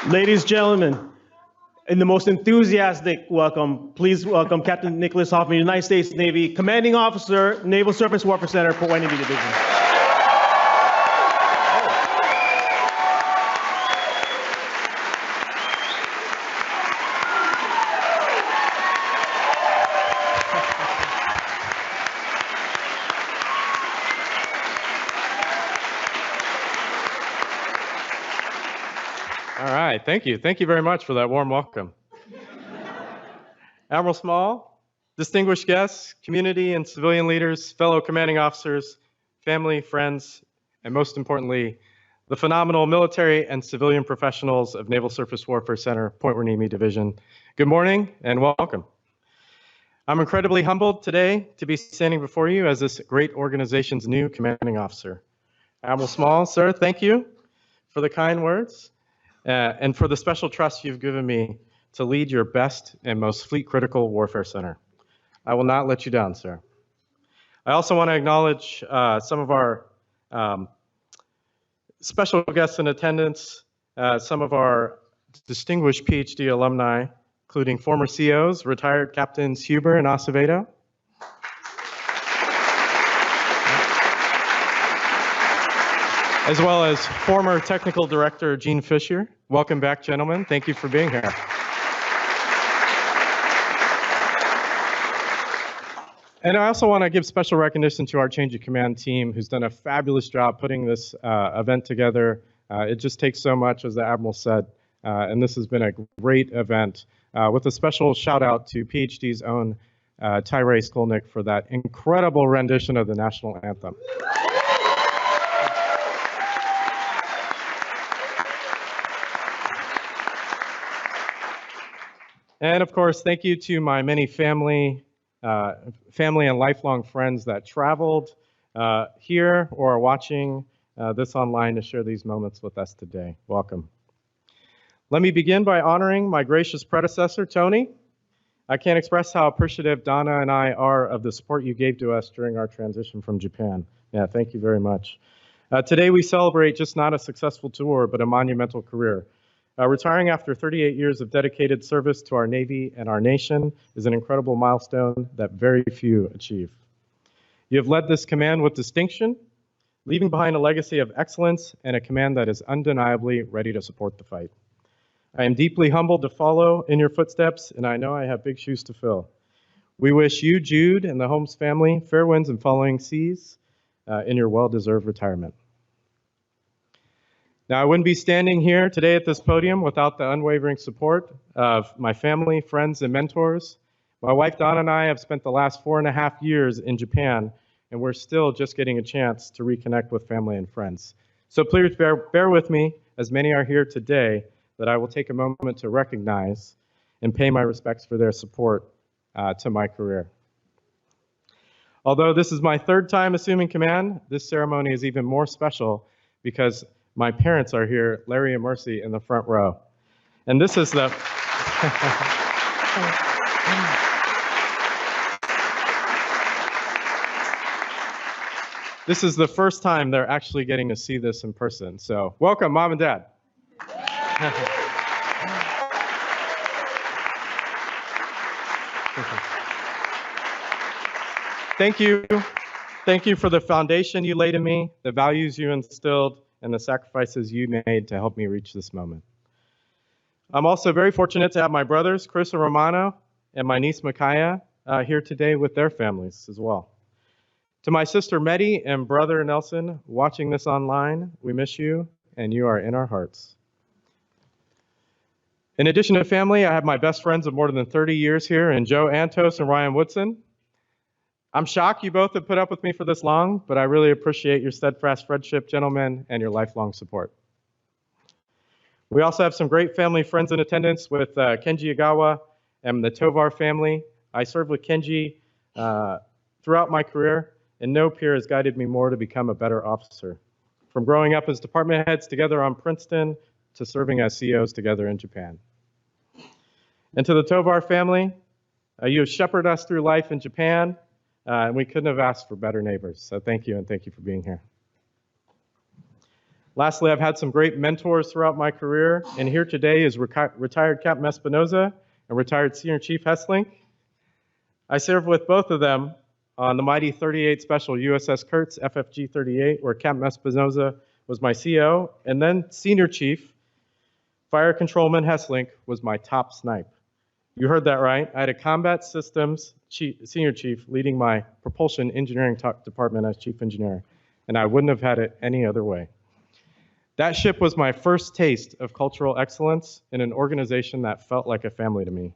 Ladies and gentlemen, in the most enthusiastic welcome, please welcome Captain Nicholas Hoffman, United States Navy, Commanding Officer, Naval Surface Warfare Center, Port Hueneme Division. All right, thank you. Thank you very much for that warm welcome. Admiral Small, distinguished guests, community and civilian leaders, fellow commanding officers, family, friends, and most importantly, the phenomenal military and civilian professionals of Naval Surface Warfare Center, Port Hueneme Division. Good morning and welcome. I'm incredibly humbled today to be standing before you as this great organization's new commanding officer. Admiral Small, sir, thank you for the kind words. And for the special trust you've given me to lead your best and most fleet-critical warfare center. I will not let you down, sir. I also want to acknowledge some of our special guests in attendance, some of our distinguished PhD alumni, including former COs, retired Captains Huber and Acevedo, as well as former Technical Director Gene Fisher. Welcome back, gentlemen. Thank you for being here. And I also want to give special recognition to our Change of Command team, who's done a fabulous job putting this event together. It just takes so much, as the Admiral said, and this has been a great event, with a special shout out to PhD's own Tyree Skolnick for that incredible rendition of the national anthem. And of course, thank you to my many family and lifelong friends that traveled here or are watching this online to share these moments with us today. Welcome. Let me begin by honoring my gracious predecessor, Tony. I can't express how appreciative Donna and I are of the support you gave to us during our transition from Japan. Yeah, thank you very much. Today we celebrate just not a successful tour, but a monumental career. Retiring after 38 years of dedicated service to our Navy and our nation is an incredible milestone that very few achieve. You have led this command with distinction, leaving behind a legacy of excellence and a command that is undeniably ready to support the fight. I am deeply humbled to follow in your footsteps, and I know I have big shoes to fill. We wish you, Jude, and the Holmes family fair winds and following seas in your well-deserved retirement. Now, I wouldn't be standing here today at this podium without the unwavering support of my family, friends, and mentors. My wife, Donna, and I have spent the last 4.5 years in Japan, and we're still just getting a chance to reconnect with family and friends. So please bear with me, as many are here today, that I will take a moment to recognize and pay my respects for their support to my career. Although this is my third time assuming command, this ceremony is even more special because my parents are here, Larry and Mercy, in the front row. And this is the... This is the first time they're actually getting to see this in person. So welcome, Mom and Dad. Thank you. Thank you for the foundation you laid in me, the values you instilled, and the sacrifices you made to help me reach this moment. I'm also very fortunate to have my brothers, Chris and Romano, and my niece, Micaiah, here today with their families as well. To my sister, Meddy, and brother, Nelson, watching this online, we miss you, and you are in our hearts. In addition to family, I have my best friends of more than 30 years here, and Joe Antos and Ryan Woodson. I'm shocked you both have put up with me for this long, but I really appreciate your steadfast friendship, gentlemen, and your lifelong support. We also have some great family friends in attendance with Kenji Agawa and the Tovar family. I served with Kenji throughout my career, and no peer has guided me more to become a better officer. From growing up as department heads together on Princeton to serving as CEOs together in Japan. And to the Tovar family, you have shepherded us through life in Japan, and we couldn't have asked for better neighbors. So thank you, and thank you for being here. Lastly, I've had some great mentors throughout my career, and here today is retired Capt Espinoza and retired Senior Chief Hesslink. I served with both of them on the mighty 38 Special USS Kurtz FFG 38, where Capt Espinoza was my CO, and then Senior Chief Fire Controlman Hesslink was my top snipe. You heard that right. I had a combat systems senior chief leading my propulsion engineering department as chief engineer, and I wouldn't have had it any other way. That ship was my first taste of cultural excellence in an organization that felt like a family to me.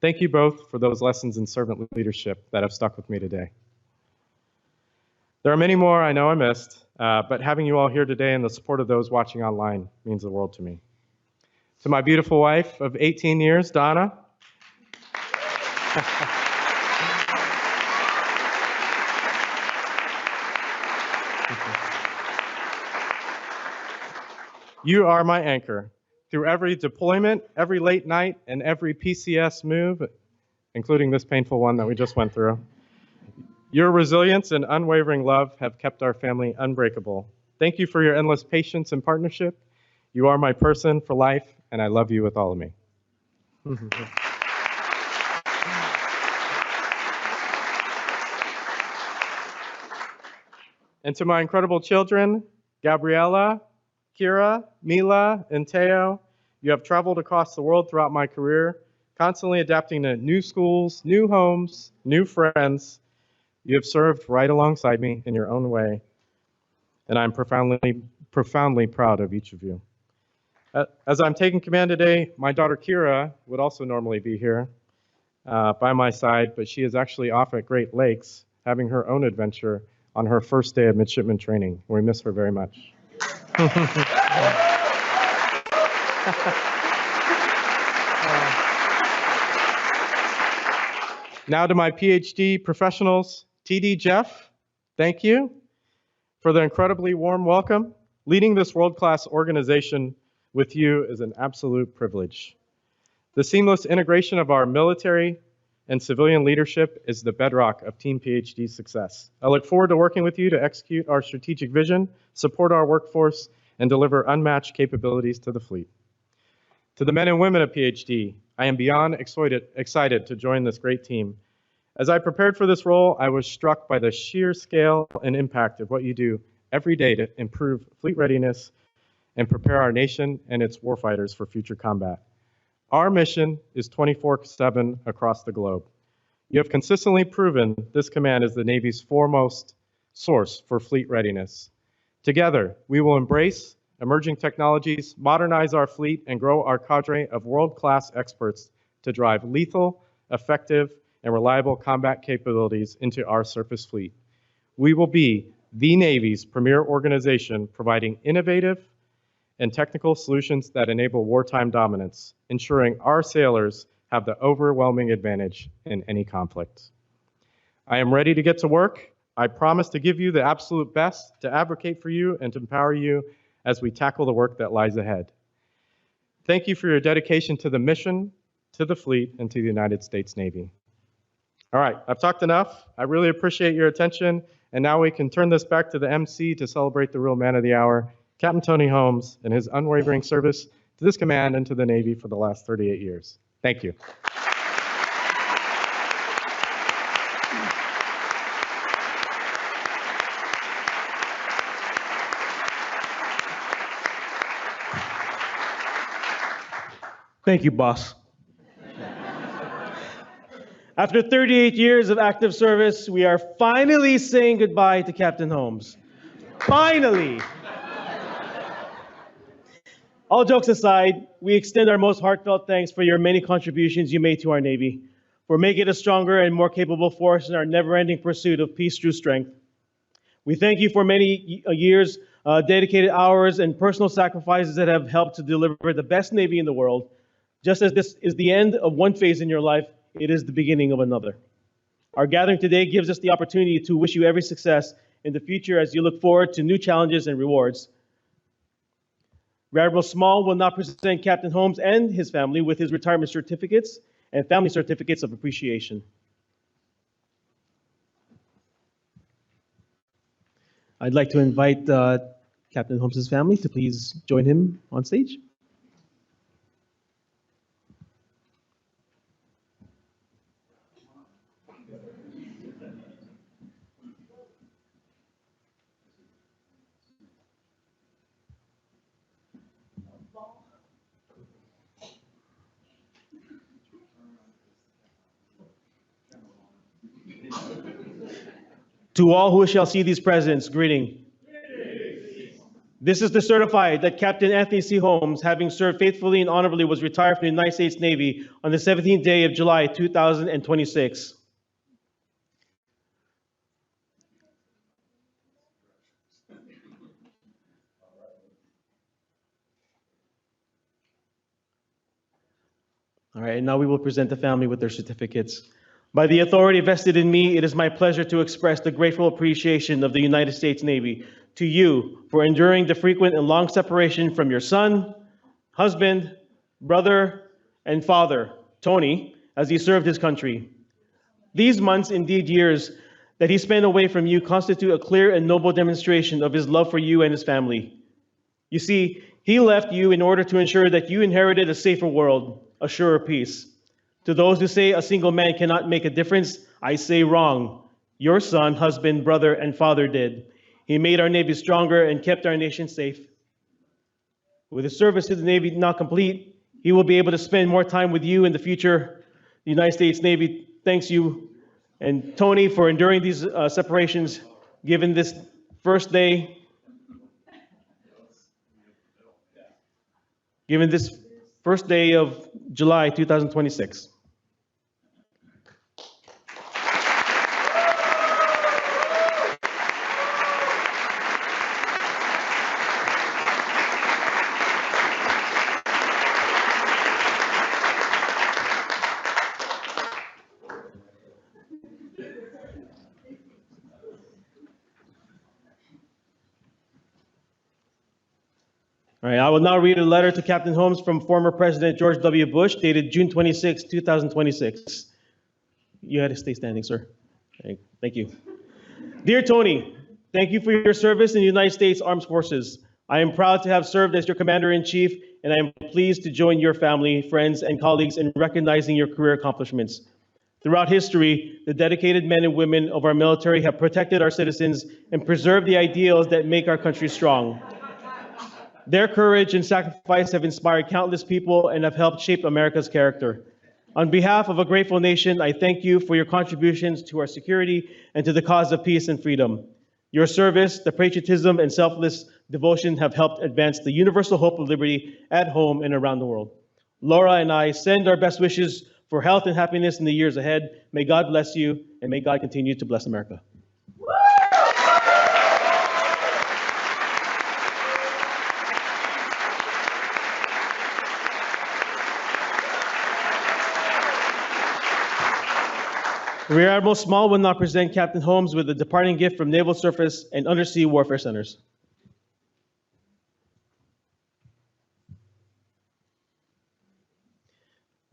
Thank you both for those lessons in servant leadership that have stuck with me today. There are many more I know I missed, but having you all here today and the support of those watching online means the world to me. To my beautiful wife of 18 years, Donna. You are my anchor through every deployment, every late night, and every PCS move, including this painful one that we just went through. Your resilience and unwavering love have kept our family unbreakable. Thank you for your endless patience and partnership. You are my person for life, and I love you with all of me. And to my incredible children, Gabriella, Kira, Mila, and Teo, you have traveled across the world throughout my career, constantly adapting to new schools, new homes, new friends. You have served right alongside me in your own way, and I'm profoundly proud of each of you. As I'm taking command today, my daughter Kira would also normally be here by my side, but she is actually off at Great Lakes having her own adventure on her first day of midshipman training. We miss her very much. Now to my PhD professionals, TD Jeff, thank you for the incredibly warm welcome. Leading this world-class organization with you is an absolute privilege. The seamless integration of our military and civilian leadership is the bedrock of Team PhD success. I look forward to working with you to execute our strategic vision, support our workforce, and deliver unmatched capabilities to the fleet. To the men and women of PhD, I am beyond excited to join this great team. As I prepared for this role, I was struck by the sheer scale and impact of what you do every day to improve fleet readiness and prepare our nation and its warfighters for future combat. Our mission is 24/7 across the globe. You have consistently proven this command is the Navy's foremost source for fleet readiness. Together, we will embrace emerging technologies, modernize our fleet, and grow our cadre of world-class experts to drive lethal, effective, and reliable combat capabilities into our surface fleet. We will be the Navy's premier organization providing innovative and technical solutions that enable wartime dominance, ensuring our sailors have the overwhelming advantage in any conflict. I am ready to get to work. I promise to give you the absolute best, to advocate for you, and to empower you as we tackle the work that lies ahead. Thank you for your dedication to the mission, to the fleet, and to the United States Navy. All right, I've talked enough. I really appreciate your attention, and now we can turn this back to the MC to celebrate the real man of the hour, Captain Tony Holmes, and his unwavering service to this command and to the Navy for the last 38 years. Thank you. Thank you, boss. After 38 years of active service, we are finally saying goodbye to Captain Holmes. Finally! All jokes aside, we extend our most heartfelt thanks for your many contributions you made to our Navy, for making it a stronger and more capable force in our never-ending pursuit of peace through strength. We thank you for many years, dedicated hours, and personal sacrifices that have helped to deliver the best Navy in the world. Just as this is the end of one phase in your life, it is the beginning of another. Our gathering today gives us the opportunity to wish you every success in the future as you look forward to new challenges and rewards. Rear Admiral Small will now present Captain Holmes and his family with his retirement certificates and family certificates of appreciation. I'd like to invite Captain Holmes' family to please join him on stage. To all who shall see these presents, greeting. This is to certify that Captain Anthony C. Holmes, having served faithfully and honorably, was retired from the United States Navy on the 17th day of July, 2026. All right, and now we will present the family with their certificates. By the authority vested in me, it is my pleasure to express the grateful appreciation of the United States Navy to you for enduring the frequent and long separation from your son, husband, brother, and father, Tony, as he served his country. These months, indeed years, that he spent away from you constitute a clear and noble demonstration of his love for you and his family. You see, he left you in order to ensure that you inherited a safer world, a surer peace. To those who say a single man cannot make a difference, I say wrong. Your son, husband, brother, and father did. He made our Navy stronger and kept our nation safe. With his service to the Navy now complete, he will be able to spend more time with you in the future. The United States Navy thanks you and Tony for enduring these separations, given this first day of July 2026. All right, I will now read a letter to Captain Holmes from former President George W. Bush, dated June 26, 2026. You had to stay standing, sir. Thank you. Dear Tony, thank you for your service in the United States Armed Forces. I am proud to have served as your Commander-in-Chief, and I am pleased to join your family, friends, and colleagues in recognizing your career accomplishments. Throughout history, the dedicated men and women of our military have protected our citizens and preserved the ideals that make our country strong. Their courage and sacrifice have inspired countless people and have helped shape America's character. On behalf of a grateful nation, I thank you for your contributions to our security and to the cause of peace and freedom. Your service, the patriotism, and selfless devotion have helped advance the universal hope of liberty at home and around the world. Laura and I send our best wishes for health and happiness in the years ahead. May God bless you, and may God continue to bless America. Rear Admiral Small will now present Captain Holmes with a departing gift from Naval Surface and Undersea Warfare Centers.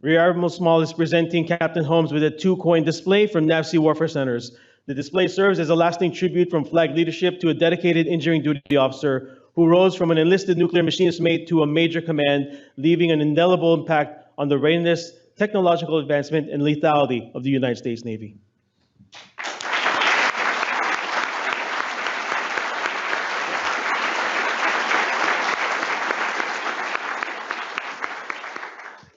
Rear Admiral Small is presenting Captain Holmes with a 2-coin display from NAVSEA Warfare Centers. The display serves as a lasting tribute from flag leadership to a dedicated engineering duty officer who rose from an enlisted nuclear machinist mate to a major command, leaving an indelible impact on the readiness, technological advancement, and lethality of the United States Navy.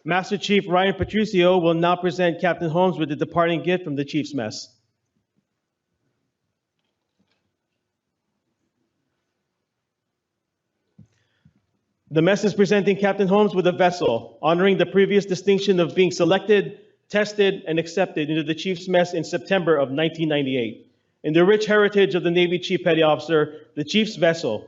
Master Chief Ryan Patricio will now present Captain Holmes with the departing gift from the Chief's Mess. The mess is presenting Captain Holmes with a vessel, honoring the previous distinction of being selected, tested, and accepted into the Chief's Mess in September of 1998. In the rich heritage of the Navy Chief Petty Officer, the Chief's vessel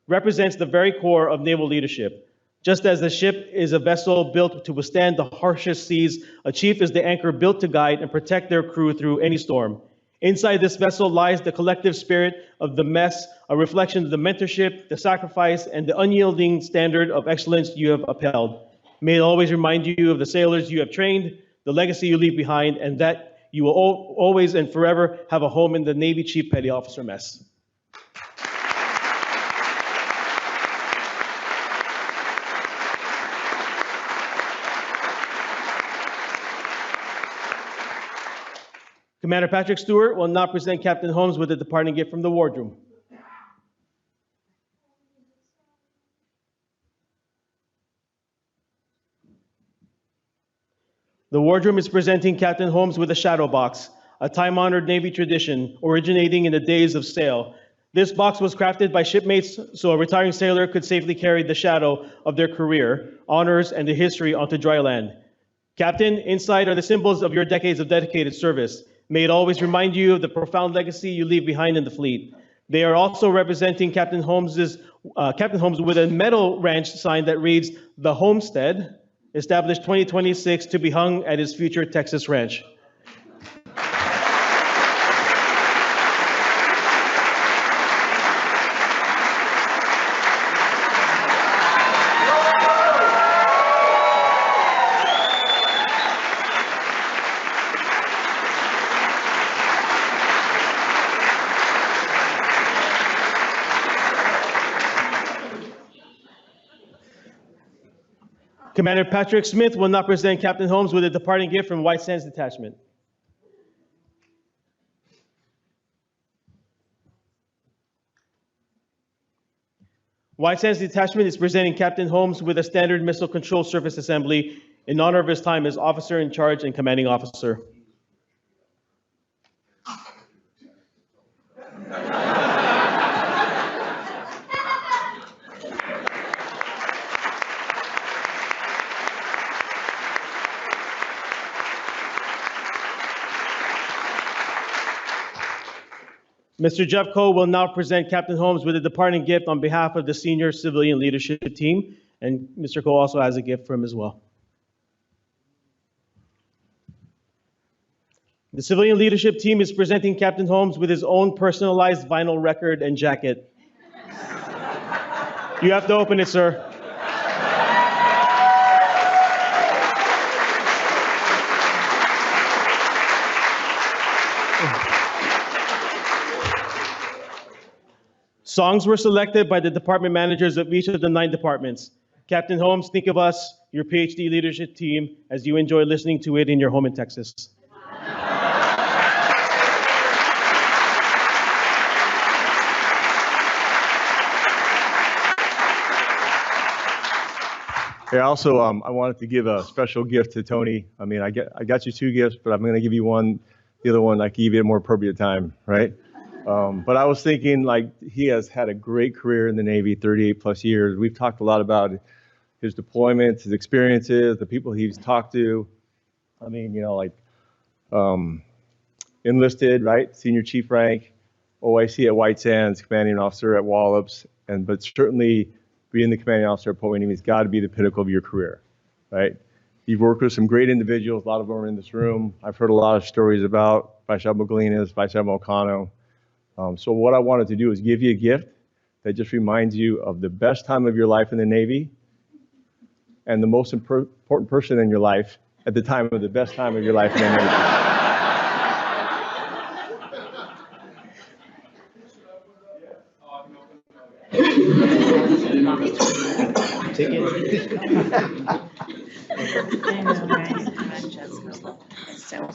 represents the very core of naval leadership. Just as the ship is a vessel built to withstand the harshest seas, a chief is the anchor built to guide and protect their crew through any storm. Inside this vessel lies the collective spirit of the mess, a reflection of the mentorship, the sacrifice, and the unyielding standard of excellence you have upheld. May it always remind you of the sailors you have trained, the legacy you leave behind, and that you will always and forever have a home in the Navy Chief Petty Officer Mess. Commander Patrick Stewart will now present Captain Holmes with a departing gift from the wardroom. The wardroom is presenting Captain Holmes with a shadow box, a time-honored Navy tradition originating in the days of sail. This box was crafted by shipmates so a retiring sailor could safely carry the shadow of their career, honors, and the history onto dry land. Captain, inside are the symbols of your decades of dedicated service. May it always remind you of the profound legacy you leave behind in the fleet. They are also representing Captain Holmes with a metal ranch sign that reads, "The Homestead, established 2026 to be hung at his future Texas ranch." Commander Patrick Smith will now present Captain Holmes with a departing gift from White Sands Detachment. White Sands Detachment is presenting Captain Holmes with a Standard Missile Control Surface Assembly in honor of his time as Officer in Charge and Commanding Officer. Mr. Jeff Coe will now present Captain Holmes with a departing gift on behalf of the senior civilian leadership team, and Mr. Coe also has a gift for him as well. The civilian leadership team is presenting Captain Holmes with his own personalized vinyl record and jacket. You have to open it, sir. Songs were selected by the department managers of each of the 9 departments. Captain Holmes, think of us, your PhD leadership team, as you enjoy listening to it in your home in Texas. Yeah, also, I wanted to give a special gift to Tony. I mean, I got you 2 gifts, but I'm going to give you one. The other one, I can give you at a more appropriate time, right? But I was thinking, like, he has had a great career in the Navy, 38 plus years. We've talked a lot about his deployments, his experiences, the people he's talked to. I mean, you know, like enlisted, right? Senior chief rank, OIC at White Sands, commanding officer at Wallops, but certainly being the commanding officer at Point Whitney has got to be the pinnacle of your career, right? You've worked with some great individuals. A lot of them are in this room. I've heard a lot of stories about Vice Admiral Galinas, Vice Admiral Cano. So what I wanted to do is give you a gift that just reminds you of the best time of your life in the Navy and the most important person in your life at the time of the best time of your life in the Navy. Take it. I know, right? So.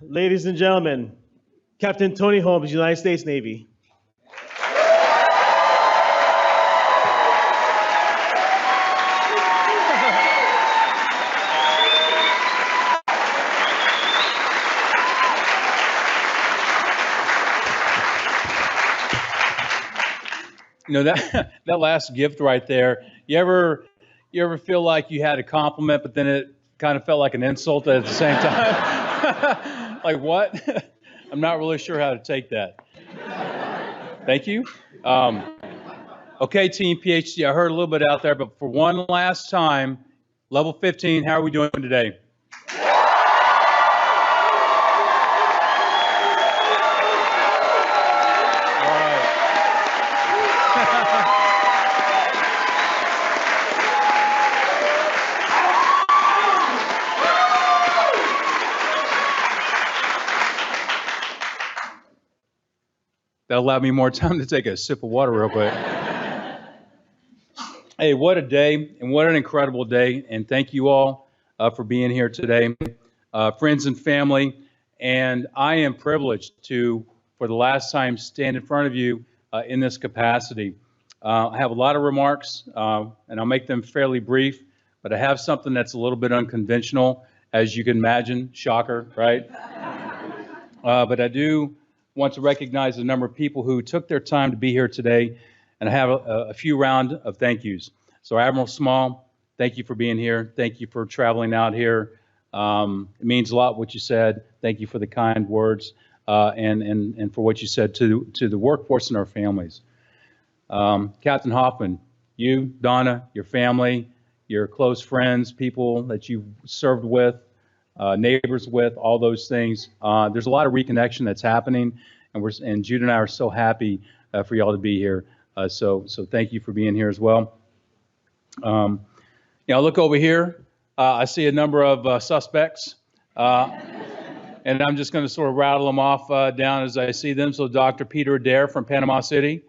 Ladies and gentlemen, Captain Tony Holmes, United States Navy. You know, that last gift right there, you ever feel like you had a compliment, but then it kind of felt like an insult at the same time? Like, what? I'm not really sure how to take that. Thank you. Okay, Team PhD, I heard a little bit out there, but for one last time, level 15, how are we doing today? That allowed me more time to take a sip of water real quick. Hey, what a day, and what an incredible day, and thank you all for being here today, friends and family, and I am privileged to, for the last time, stand in front of you in this capacity. I have a lot of remarks, and I'll make them fairly brief, but I have something that's a little bit unconventional, as you can imagine, shocker, right? But I do want to recognize the number of people who took their time to be here today, and I have a few round of thank yous. So Admiral Small, thank you for being here. Thank you for traveling out here. It means a lot what you said. Thank you for the kind words and for what you said to the workforce and our families. Captain Hoffman, you, Donna, your family, your close friends, people that you've served with, neighbors with, all those things. There's a lot of reconnection that's happening, and Jude and I are so happy for y'all to be here. So thank you for being here as well. You know, look over here. I see a number of suspects, and I'm just going to sort of rattle them off down as I see them. So Dr. Peter Adair from Panama City.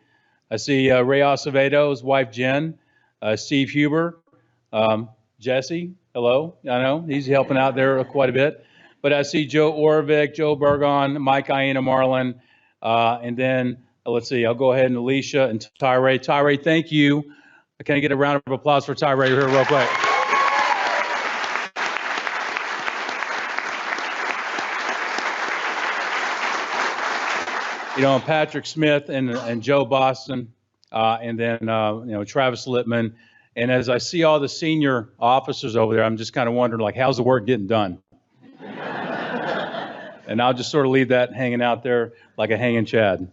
I see Ray Acevedo, his wife Jen, Steve Huber, Jesse. Hello, I know he's helping out there quite a bit. But I see Joe Orvik, Joe Bergon, Mike Iena Marlin, and then let's see, I'll go ahead and Alicia and Tyree. Tyree, thank you. Can I get a round of applause for Tyree here real quick? You know, Patrick Smith and Joe Boston, and then you know, Travis Littman. And as I see all the senior officers over there, I'm just kind of wondering, like, how's the work getting done? And I'll just sort of leave that hanging out there like a hanging Chad.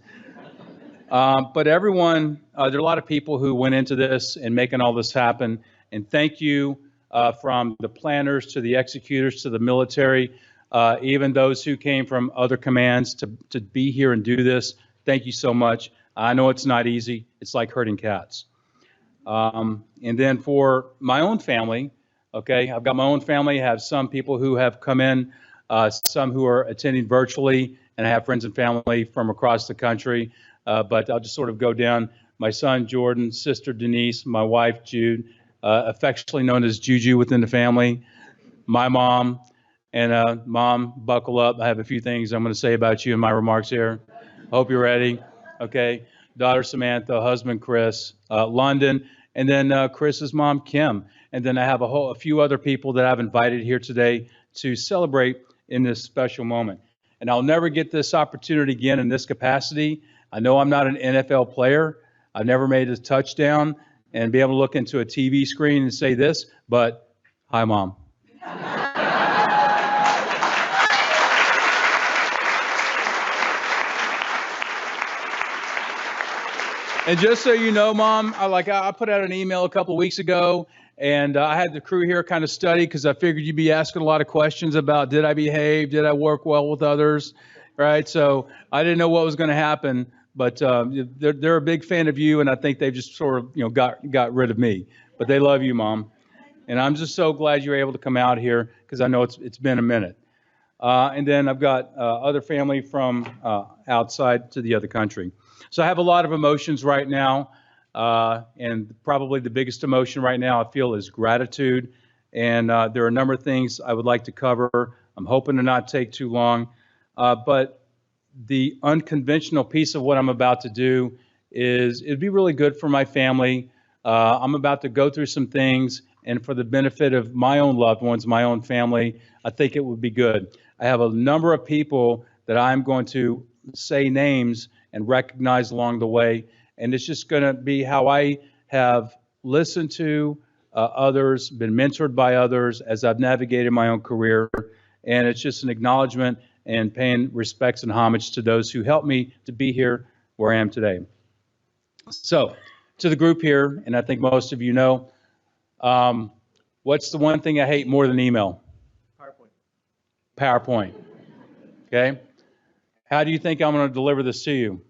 But everyone, there are a lot of people who went into this and making all this happen. And thank you from the planners to the executors to the military, even those who came from other commands to be here and do this. Thank you so much. I know it's not easy. It's like herding cats. And then for my own family, okay, I've got my own family. I have some people who have come in, some who are attending virtually, and I have friends and family from across the country. But I'll just sort of go down. My son, Jordan, sister, Denise, my wife, Jude, affectionately known as Juju within the family, my mom, and Mom, buckle up. I have a few things I'm going to say about you in my remarks here. Hope you're ready. Okay. Daughter, Samantha, husband, Chris, London, and then Chris's mom, Kim. And then I have a few other people that I've invited here today to celebrate in this special moment. And I'll never get this opportunity again in this capacity. I know I'm not an NFL player. I've never made a touchdown and be able to look into a TV screen and say this, but hi, Mom. And just so you know, Mom, I put out an email a couple of weeks ago, and I had the crew here kind of study because I figured you'd be asking a lot of questions about did I behave, did I work well with others, right? So I didn't know what was going to happen, but they're a big fan of you, and I think they've just sort of got rid of me. But they love you, Mom, and I'm just so glad you're able to come out here because I know it's been a minute. And then I've got other family from outside to the other country. So I have a lot of emotions right now, and probably the biggest emotion right now I feel is gratitude. And there are a number of things I would like to cover. I'm hoping to not take too long. but the unconventional piece of what I'm about to do is it'd be really good for my family. I'm about to go through some things, and for the benefit of my own loved ones, my own family, I think it would be good. I have a number of people that I'm going to say names and recognize along the way, and it's just going to be how I have listened to others, been mentored by others as I've navigated my own career, and it's just an acknowledgement and paying respects and homage to those who helped me to be here where I am today. So, to the group here, and I think most of you know, what's the one thing I hate more than email? PowerPoint. Okay? How do you think I'm going to deliver this to you?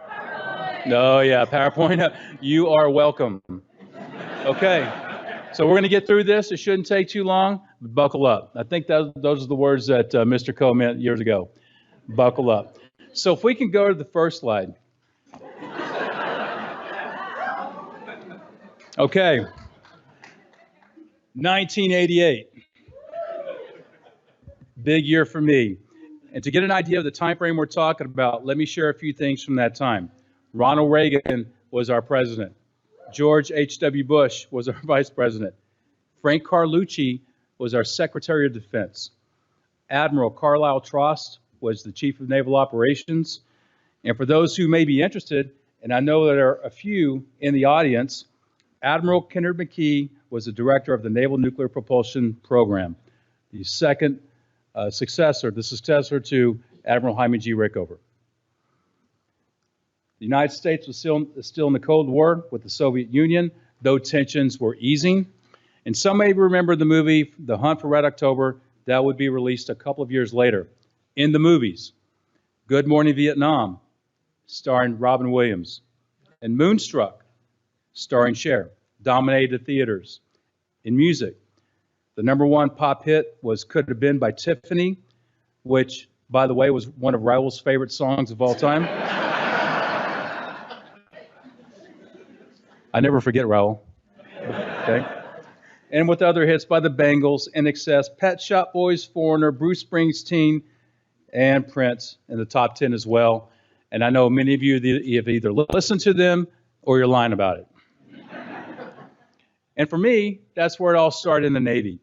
PowerPoint. No, yeah, PowerPoint. You are welcome. Okay. So we're going to get through this. It shouldn't take too long. Buckle up. I think those are the words that Mr. Coe meant years ago. Buckle up. So if we can go to the first slide. Okay. 1988. Big year for me. And to get an idea of the time frame we're talking about, let me share a few things from that time. Ronald Reagan was our president. George H.W. Bush was our vice president. Frank Carlucci was our Secretary of Defense. Admiral Carlisle Trost was the Chief of Naval Operations. And for those who may be interested, and I know there are a few in the audience, Admiral Kenneth McKee was the director of the Naval Nuclear Propulsion Program, the successor to Admiral Hyman G. Rickover. The United States was still in the Cold War with the Soviet Union, though tensions were easing. And some may remember the movie, The Hunt for Red October, that would be released a couple of years later. In the movies, Good Morning Vietnam, starring Robin Williams, and Moonstruck, starring Cher, dominated the theaters. In music, the #1 pop hit was Could Have Been by Tiffany, which, by the way, was one of Raul's favorite songs of all time. I never forget Raul. Okay. And with other hits by the Bangles, INXS, Pet Shop Boys, Foreigner, Bruce Springsteen, and Prince in the top 10 as well. And I know many of you have either listened to them or you're lying about it. And for me, that's where it all started in the Navy,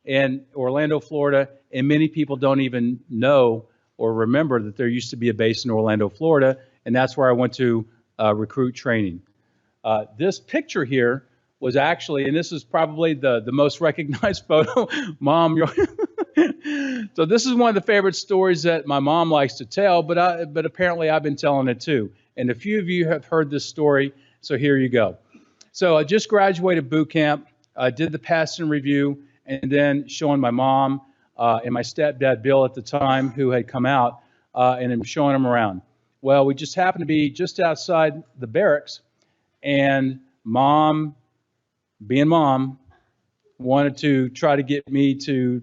in Orlando, Florida. And many people don't even know or remember that there used to be a base in Orlando, Florida. And that's where I went to recruit training. This picture here was actually, and this is probably the most recognized photo, Mom. So this is one of the favorite stories that my mom likes to tell, but apparently I've been telling it too. And a few of you have heard this story, so here you go. So I just graduated boot camp, did the passing review, and then showing my mom and my stepdad, Bill, at the time, who had come out, and I'm showing them around. Well, we just happened to be just outside the barracks, and Mom, being Mom, wanted to try to get me to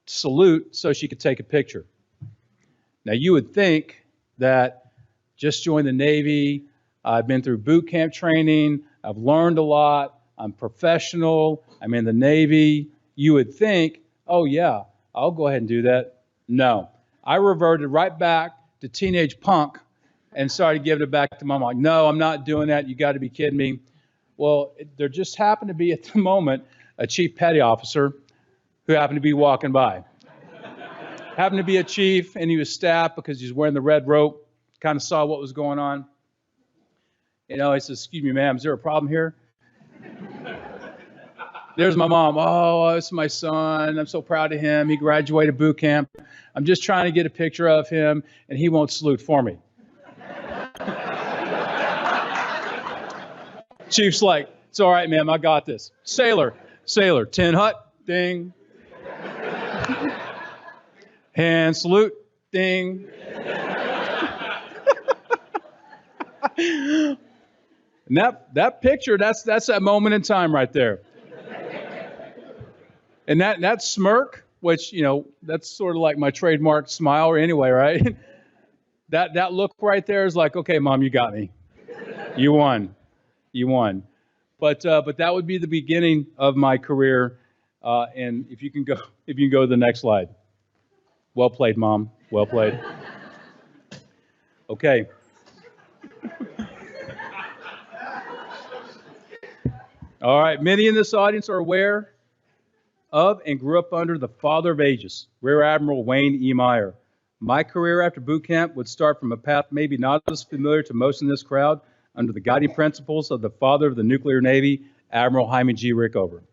salute so she could take a picture. Now, you would think that just joined the Navy, I've been through boot camp training, I've learned a lot, I'm professional, I'm in the Navy. You would think, oh yeah, I'll go ahead and do that. No, I reverted right back to teenage punk and started giving it back to Mom. Like, no, I'm not doing that. You got to be kidding me. Well, there just happened to be at the moment a chief petty officer who happened to be walking by. Happened to be a chief, and he was staffed because he was wearing the red rope, kind of saw what was going on. You know, he says, excuse me, ma'am, is there a problem here? There's my mom. Oh, it's my son. I'm so proud of him. He graduated boot camp. I'm just trying to get a picture of him, and he won't salute for me. Chief's like, it's all right, ma'am, I got this. Sailor, tin hut, ding. Hand salute, ding. And that picture, that's that moment in time right there. And that smirk, which, you know, that's sort of like my trademark smile anyway, right? That look right there is like, okay, Mom, you got me. You won. But that would be the beginning of my career. And if you can go to the next slide. Well played, Mom. Well played. Okay. All right, many in this audience are aware of and grew up under the father of ages, Rear Admiral Wayne E. Meyer. My career after boot camp would start from a path maybe not as familiar to most in this crowd, under the guiding principles of the father of the nuclear Navy, Admiral Hyman G. Rickover.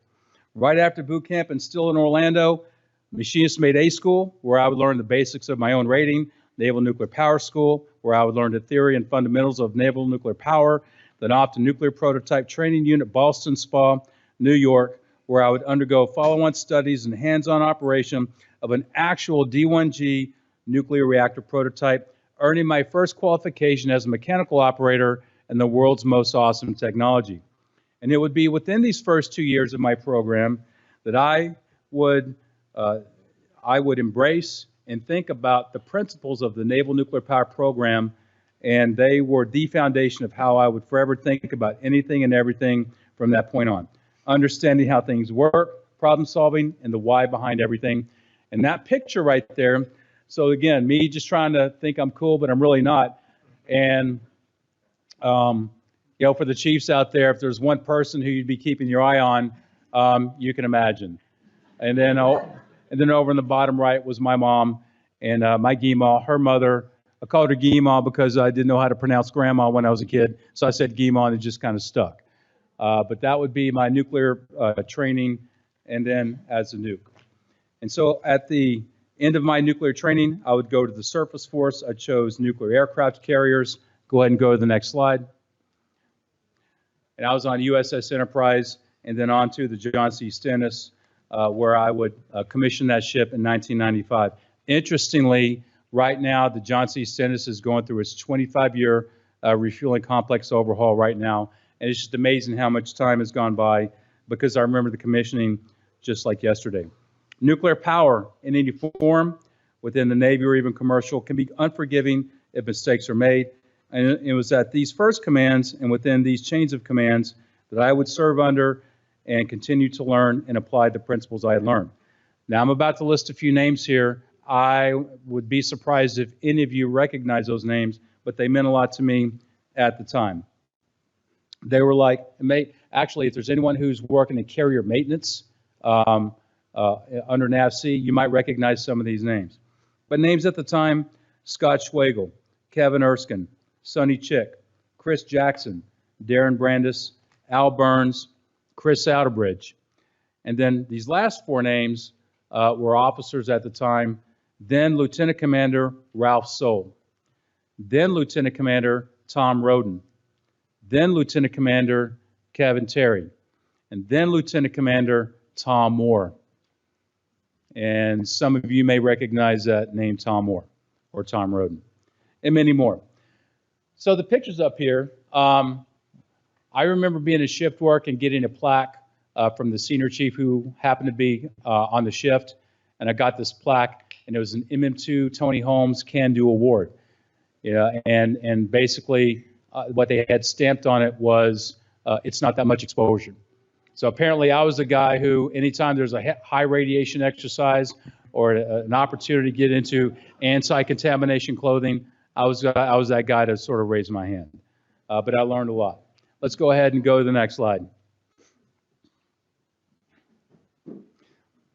Right after boot camp and still in Orlando, Machinist Mate A School, where I would learn the basics of my own rating, Naval Nuclear Power School, where I would learn the theory and fundamentals of naval nuclear power, then off to Nuclear Prototype Training Unit, Boston Spa, New York, where I would undergo follow-on studies and hands-on operation of an actual D1G nuclear reactor prototype, earning my first qualification as a mechanical operator in the world's most awesome technology. And it would be within these first 2 years of my program that I would embrace and think about the principles of the Naval Nuclear Power Program, and they were the foundation of how I would forever think about anything and everything from that point on. Understanding how things work, problem solving, and the why behind everything. And that picture right there, so again, me just trying to think I'm cool, but I'm really not. And, you know, for the chiefs out there, if there's one person who you'd be keeping your eye on, you can imagine. And then over in the bottom right was my mom and my Gima, her mother. I called her Gima because I didn't know how to pronounce grandma when I was a kid, so I said Gima and it just kind of stuck. But that would be my nuclear training and then as a nuke. And so at the end of my nuclear training, I would go to the surface force. I chose nuclear aircraft carriers. Go ahead and go to the next slide. And I was on USS Enterprise and then on to the John C. Stennis, where I would commission that ship in 1995. Interestingly, right now, the John C. Stennis is going through its 25-year refueling complex overhaul right now. And it's just amazing how much time has gone by because I remember the commissioning just like yesterday. Nuclear power in any form, within the Navy or even commercial, can be unforgiving if mistakes are made. And it was at these first commands and within these chains of commands that I would serve under and continue to learn and apply the principles I had learned. Now I'm about to list a few names here. I would be surprised if any of you recognize those names, but they meant a lot to me at the time. They were like, actually, if there's anyone who's working in carrier maintenance under NAVC, you might recognize some of these names. But names at the time, Scott Schwagel, Kevin Erskine, Sonny Chick, Chris Jackson, Darren Brandis, Al Burns, Chris Outerbridge. And then these last four names were officers at the time, then Lieutenant Commander Ralph Soule, then Lieutenant Commander Tom Roden, then Lieutenant Commander Kevin Terry, and then Lieutenant Commander Tom Moore. And some of you may recognize that name, Tom Moore, or Tom Roden, and many more. So the picture's up here. I remember being at shift work and getting a plaque from the senior chief who happened to be on the shift, and I got this plaque, and it was an MM2 Tony Holmes Can Do Award. Yeah, and basically what they had stamped on it was it's not that much exposure. So apparently I was the guy who, anytime there's a high radiation exercise or an opportunity to get into anti-contamination clothing, I was that guy to sort of raise my hand. But I learned a lot. Let's go ahead and go to the next slide.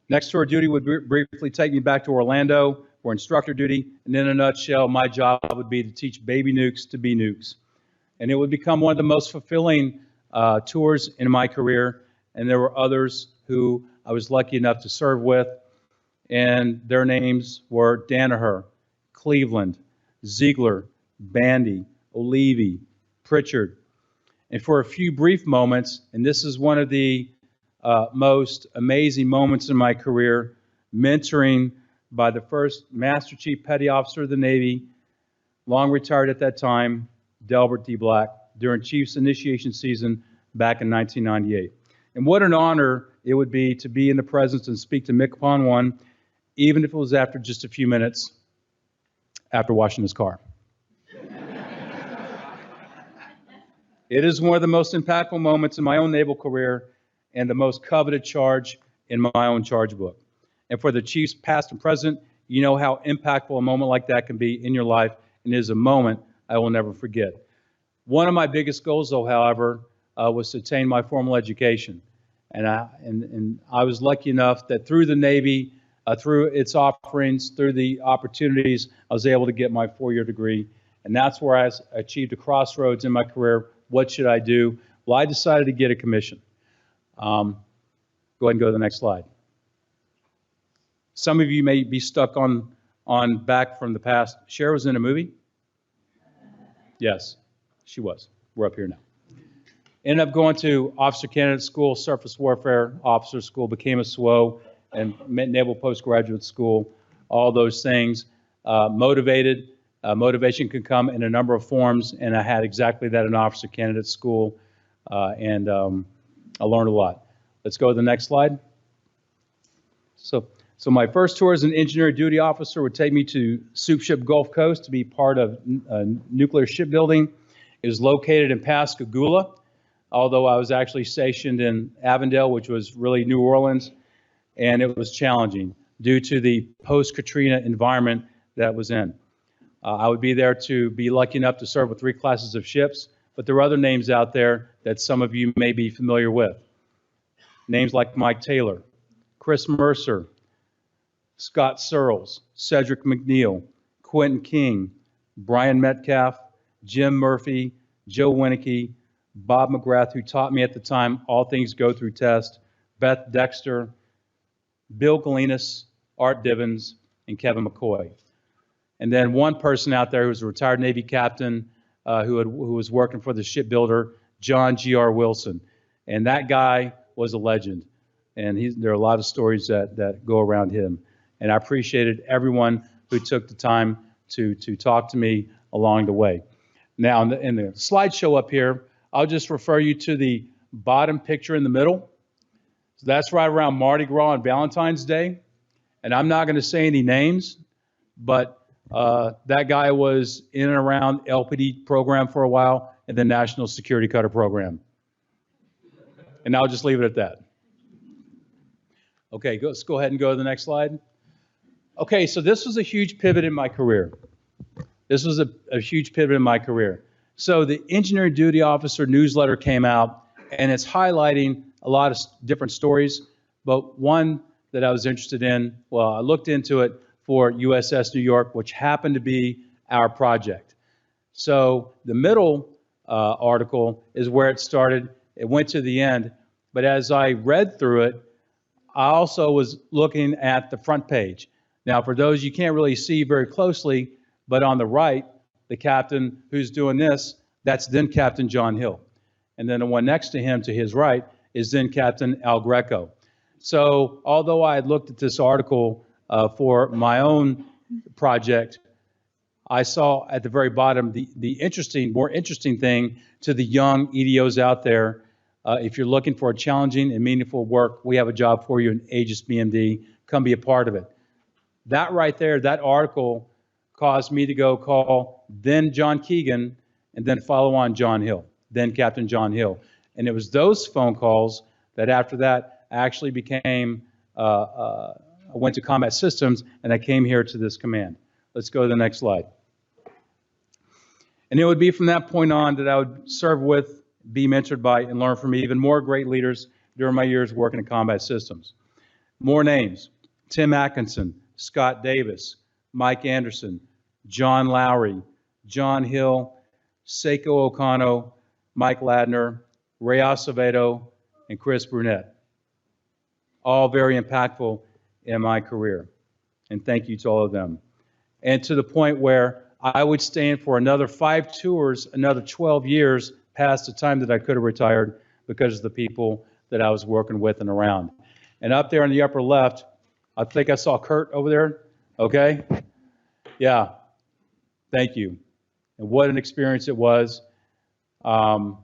Next tour of duty would briefly take me back to Orlando for instructor duty. And in a nutshell, my job would be to teach baby nukes to be nukes. And it would become one of the most fulfilling tours in my career. And there were others who I was lucky enough to serve with. And their names were Danaher, Cleveland, Ziegler, Bandy, O'Leary, Pritchard. And for a few brief moments, and this is one of the most amazing moments in my career, mentoring by the first Master Chief Petty Officer of the Navy, long retired at that time, Delbert D. Black, during Chief's initiation season back in 1998. And what an honor it would be to be in the presence and speak to Mick upon one, even if it was after just a few minutes after washing his car. It is one of the most impactful moments in my own naval career and the most coveted charge in my own charge book. And for the chiefs past and present, you know how impactful a moment like that can be in your life, and it is a moment I will never forget. One of my biggest goals, though, however, was to attain my formal education. And I was lucky enough that through the Navy, through its offerings, through the opportunities, I was able to get my 4-year degree. And that's where I achieved a crossroads in my career. What should I do? Well, I decided to get a commission. Go ahead and go to the next slide. Some of you may be stuck on back from the past. Cher was in a movie? Yes, she was. We're up here now. Ended up going to Officer Candidate School, Surface Warfare Officer School, became a SWO, and Naval Postgraduate School, all those things. Motivated. Motivation can come in a number of forms, and I had exactly that in Officer Candidate School, and I learned a lot. Let's go to the next slide. So my first tour as an engineer duty officer would take me to Soup Ship Gulf Coast to be part of nuclear shipbuilding. It was located in Pascagoula, although I was actually stationed in Avondale, which was really New Orleans, and it was challenging due to the post-Katrina environment that was in. I would be there to be lucky enough to serve with 3 classes of ships, but there are other names out there that some of you may be familiar with. Names like Mike Taylor, Chris Mercer, Scott Searles, Cedric McNeil, Quentin King, Brian Metcalf, Jim Murphy, Joe Winnicky, Bob McGrath, who taught me at the time all things go through test, Beth Dexter, Bill Galinas, Art Divins, and Kevin McCoy. And then one person out there who was a retired Navy captain who was working for the shipbuilder, John G.R. Wilson. And that guy was a legend. And there are a lot of stories that go around him. And I appreciated everyone who took the time to talk to me along the way. Now, in the slideshow up here, I'll just refer you to the bottom picture in the middle. So that's right around Mardi Gras and Valentine's Day. And I'm not going to say any names, but that guy was in and around LPD program for a while and the National Security Cutter program. And I'll just leave it at that. Okay, let's go ahead and go to the next slide. Okay, so this was a huge pivot in my career. This was a huge pivot in my career. So the Engineering Duty Officer newsletter came out, and it's highlighting a lot of different stories, but one that I was interested in, well, I looked into it for USS New York, which happened to be our project. So the middle article is where it started. It went to the end, but as I read through it, I also was looking at the front page. Now, for those you can't really see very closely, but on the right, the captain who's doing this, that's then Captain John Hill. And then the one next to him, to his right, is then Captain Al Greco. So although I had looked at this article for my own project, I saw at the very bottom the more interesting thing to the young EDOs out there. If you're looking for a challenging and meaningful work, we have a job for you in Aegis BMD. Come be a part of it. That right there, that article caused me to go call then John Keegan and then follow on John Hill, then Captain John Hill. And it was those phone calls that after that I actually became, I went to Combat Systems and I came here to this command. Let's go to the next slide. And it would be from that point on that I would serve with, be mentored by, and learn from even more great leaders during my years working in Combat Systems. More names: Tim Atkinson, Scott Davis, Mike Anderson, John Lowry, John Hill, Seiko Okano, Mike Ladner, Ray Acevedo, and Chris Brunette. All very impactful in my career. And thank you to all of them. And to the point where I would stay in for another 5 tours, another 12 years past the time that I could have retired because of the people that I was working with and around. And up there in the upper left, I think I saw Kurt over there. Okay? Yeah. Thank you. And what an experience it was. And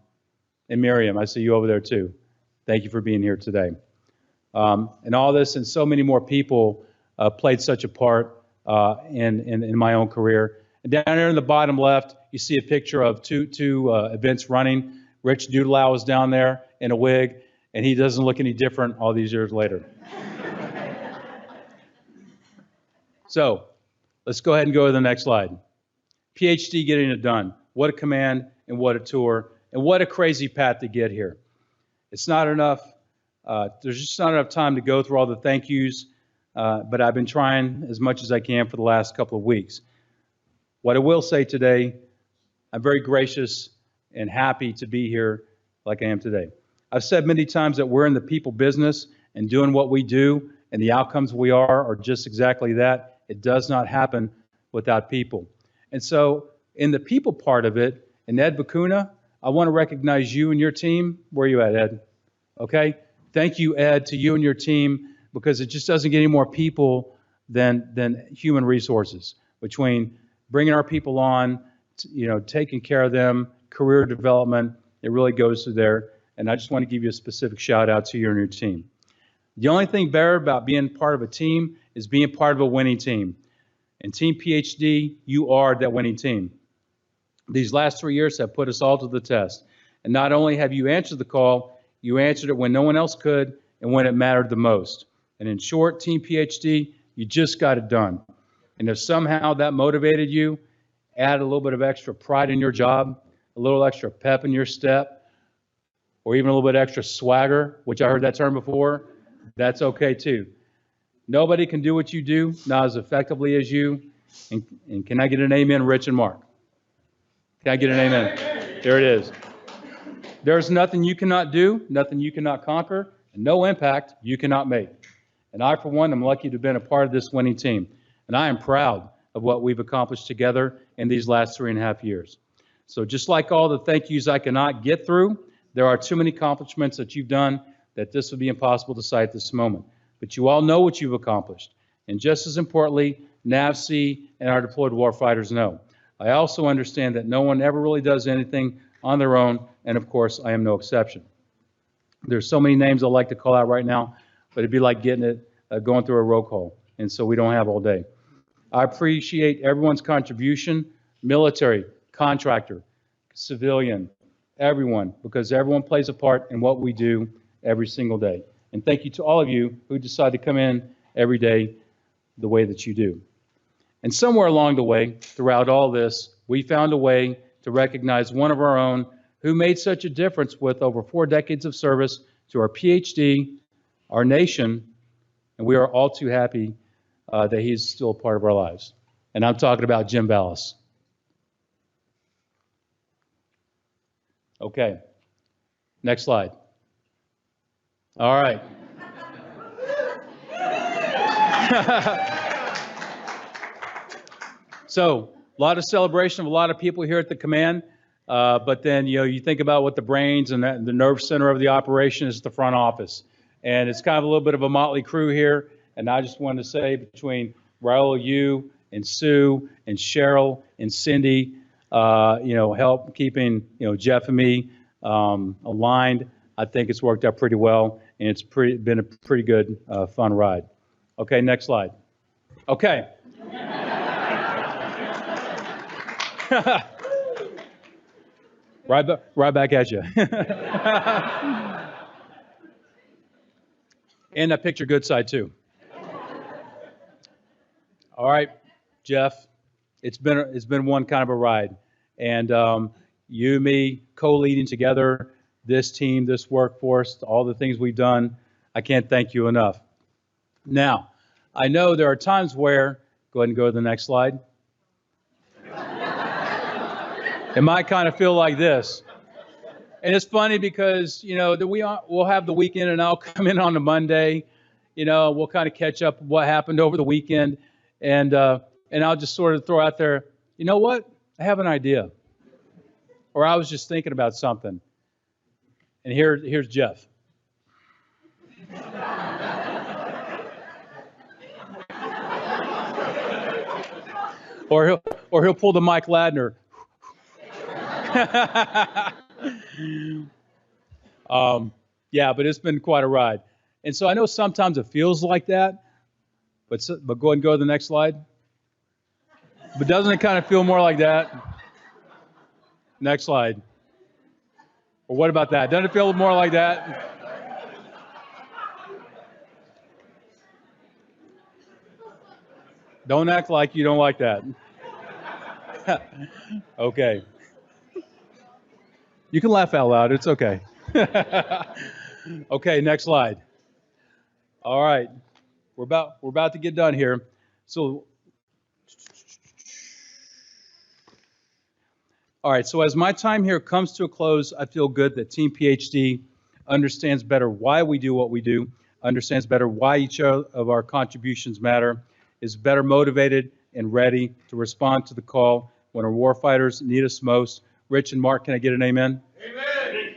Miriam, I see you over there too. Thank you for being here today. And all this and so many more people played such a part in my own career. And down there in the bottom left, you see a picture of two events running. Rich Doodleau is down there in a wig, and he doesn't look any different all these years later. So let's go ahead and go to the next slide. PhD getting it done. What a command and what a tour and what a crazy path to get here. It's not enough. There's just not enough time to go through all the thank yous, but I've been trying as much as I can for the last couple of weeks. What I will say today, I'm very gracious and happy to be here like I am today. I've said many times that we're in the people business and doing what we do, and the outcomes we are just exactly that. It does not happen without people. And so in the people part of it, and Ed Bacuna, I want to recognize you and your team. Where are you at, Ed? Okay. Thank you, Ed, to you and your team, because it just doesn't get any more people than human resources. Between bringing our people on, taking care of them, career development, it really goes through there. And I just want to give you a specific shout out to you and your team. The only thing better about being part of a team is being part of a winning team. And Team PhD, you are that winning team. These last 3 years have put us all to the test. And not only have you answered the call, you answered it when no one else could and when it mattered the most. And in short, Team PhD, you just got it done. And if somehow that motivated you, add a little bit of extra pride in your job, a little extra pep in your step, or even a little bit extra swagger, which I heard that term before, that's okay too. Nobody can do what you do, not as effectively as you. And can I get an amen, Rich and Mark? Can I get an amen? There it is. There's nothing you cannot do, nothing you cannot conquer, and no impact you cannot make. And I, for one, am lucky to have been a part of this winning team. And I am proud of what we've accomplished together in these last 3.5 years. So just like all the thank yous I cannot get through, there are too many accomplishments that you've done that this would be impossible to cite at this moment. But you all know what you've accomplished. And just as importantly, NAVC and our deployed warfighters know. I also understand that no one ever really does anything on their own, and of course, I am no exception. There's so many names I'd like to call out right now, but it'd be like getting it, going through a roll call, and so we don't have all day. I appreciate everyone's contribution, military, contractor, civilian, everyone, because everyone plays a part in what we do every single day. And thank you to all of you who decide to come in every day the way that you do. And somewhere along the way, throughout all this, we found a way to recognize one of our own who made such a difference with over 4 decades of service to our PhD, our nation, and we are all too happy that he's still a part of our lives. And I'm talking about Jim Ballas. Okay, next slide. All right. So, a lot of celebration of a lot of people here at the command, but then you think about what the brains and the nerve center of the operation is the front office. And it's kind of a little bit of a motley crew here, and I just wanted to say between Raul, you, and Sue, and Cheryl, and Cindy, help keeping Jeff and me aligned. I think it's worked out pretty well, and it's been a pretty good, fun ride. Okay, next slide. Okay. Right back at you. And that picture good side too. All right, Jeff, it's been one kind of a ride, and you and me co-leading together this team, this workforce, all the things we've done, I can't thank you enough. Now, I know there are times where, go ahead and go to the next slide. It might kind of feel like this. And it's funny because, we'll have the weekend and I'll come in on a Monday, we'll kind of catch up what happened over the weekend. And I'll just sort of throw out there, you know what? I have an idea. Or I was just thinking about something. And here's Jeff. Or he'll pull the Mike Ladner. Yeah, but it's been quite a ride. And so I know sometimes it feels like that, but go ahead and go to the next slide. But doesn't it kind of feel more like that? Next slide. Or what about that? Doesn't it feel more like that? Don't act like you don't like that. Okay. You can laugh out loud. It's okay. Okay, next slide. All right. We're about to get done here. So, all right. So as my time here comes to a close, I feel good that Team PhD understands better why we do what we do, understands better why each of our contributions matter, is better motivated and ready to respond to the call when our warfighters need us most. Rich and Mark, can I get an amen? Amen.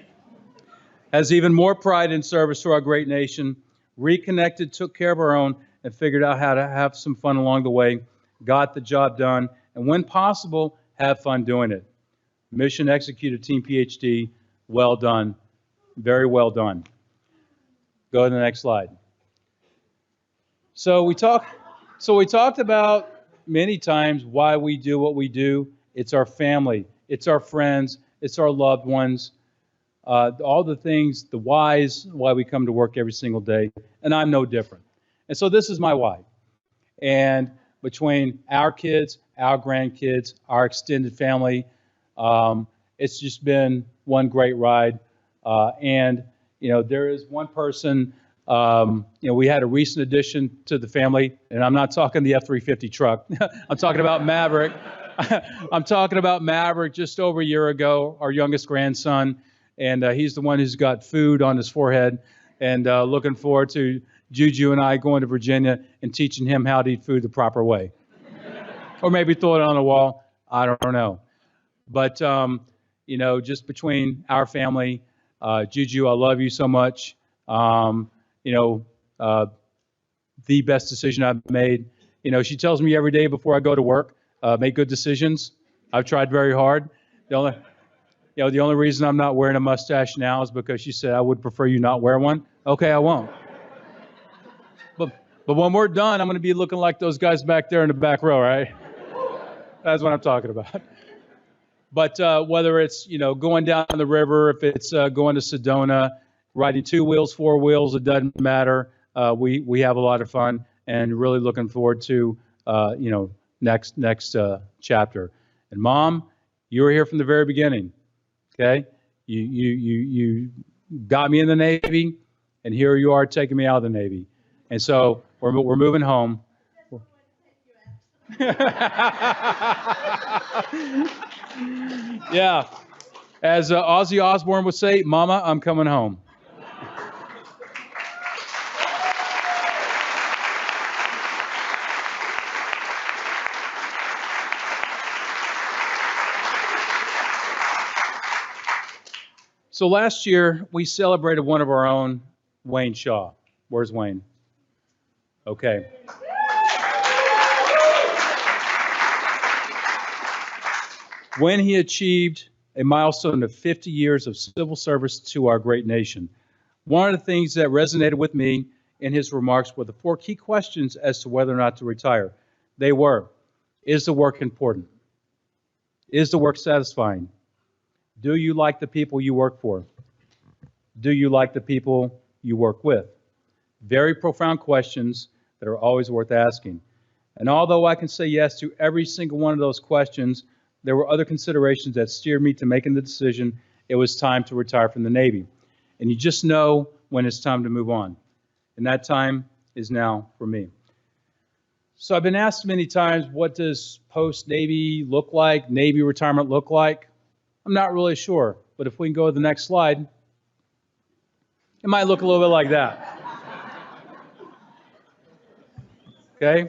Has even more pride in service to our great nation, reconnected, took care of our own, and figured out how to have some fun along the way, got the job done, and when possible, have fun doing it. Mission executed, Team PhD. Well done. Very well done. Go to the next slide. So we talked about many times why we do what we do. It's our family. It's our friends. It's our loved ones. All the things, the whys, why we come to work every single day. And I'm no different. And so this is my why. And between our kids, our grandkids, our extended family, it's just been one great ride. And, there is one person, we had a recent addition to the family, and I'm not talking the F-350 truck. I'm talking about Maverick. I'm talking about Maverick just over a year ago, our youngest grandson. And he's the one who's got food on his forehead. And looking forward to Juju and I going to Virginia and teaching him how to eat food the proper way. Or maybe throw it on the wall. I don't know. But, just between our family, Juju, I love you so much. The best decision I've made. She tells me every day before I go to work, make good decisions. I've tried very hard. The only reason I'm not wearing a mustache now is because she said I would prefer you not wear one. Okay, I won't. But when we're done, I'm going to be looking like those guys back there in the back row, right? That's what I'm talking about. But whether it's, going down the river, if it's going to Sedona, riding 2 wheels, 4 wheels, it doesn't matter. We have a lot of fun and really looking forward to, next chapter. And Mom, you were here from the very beginning. Okay, you got me in the Navy, and here you are taking me out of the Navy, and so we're moving home. Yeah, as Ozzy Osbourne would say, "Mama, I'm coming home." So last year, we celebrated one of our own, Wayne Shaw. Where's Wayne? Okay. When he achieved a milestone of 50 years of civil service to our great nation, one of the things that resonated with me in his remarks were the 4 key questions as to whether or not to retire. They were, is the work important? Is the work satisfying? Do you like the people you work for? Do you like the people you work with? Very profound questions that are always worth asking. And although I can say yes to every single one of those questions, there were other considerations that steered me to making the decision it was time to retire from the Navy. And you just know when it's time to move on. And that time is now for me. So I've been asked many times, what does post-Navy look like? Navy retirement look like? I'm not really sure, but if we can go to the next slide, it might look a little bit like that. Okay,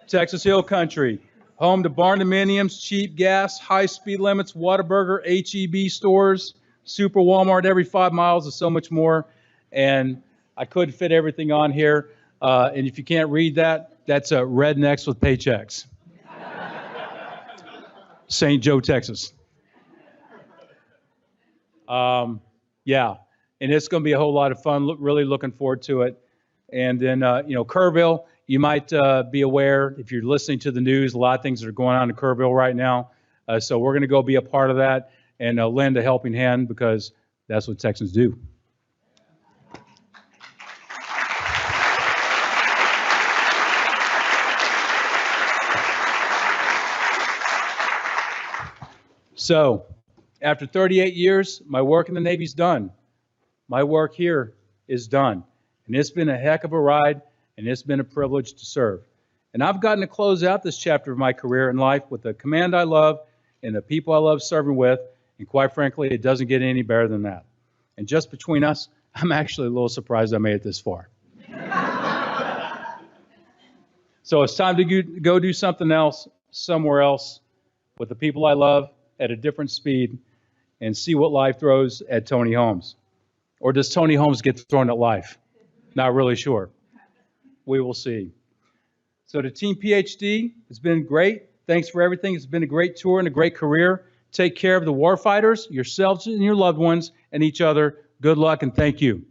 Texas Hill Country, home to barn dominiums, cheap gas, high speed limits, Whataburger, H-E-B stores, Super Walmart every 5 miles, and so much more. And I couldn't fit everything on here. And if you can't read that, that's rednecks with paychecks. St. Joe, Texas. Yeah, and it's going to be a whole lot of fun. Really looking forward to it. And then, Kerrville, you might be aware, if you're listening to the news, a lot of things that are going on in Kerrville right now. So we're going to go be a part of that and lend a helping hand because that's what Texans do. So, after 38 years, my work in the Navy's done. My work here is done. And it's been a heck of a ride, and it's been a privilege to serve. And I've gotten to close out this chapter of my career in life with the command I love and the people I love serving with, and quite frankly, it doesn't get any better than that. And just between us, I'm actually a little surprised I made it this far. So it's time to go do something else, somewhere else, with the people I love at a different speed, and see what life throws at Tony Holmes. Or does Tony Holmes get thrown at life? Not really sure. We will see. So to Team PhD, it's been great. Thanks for everything. It's been a great tour and a great career. Take care of the warfighters, yourselves and your loved ones, and each other. Good luck and thank you.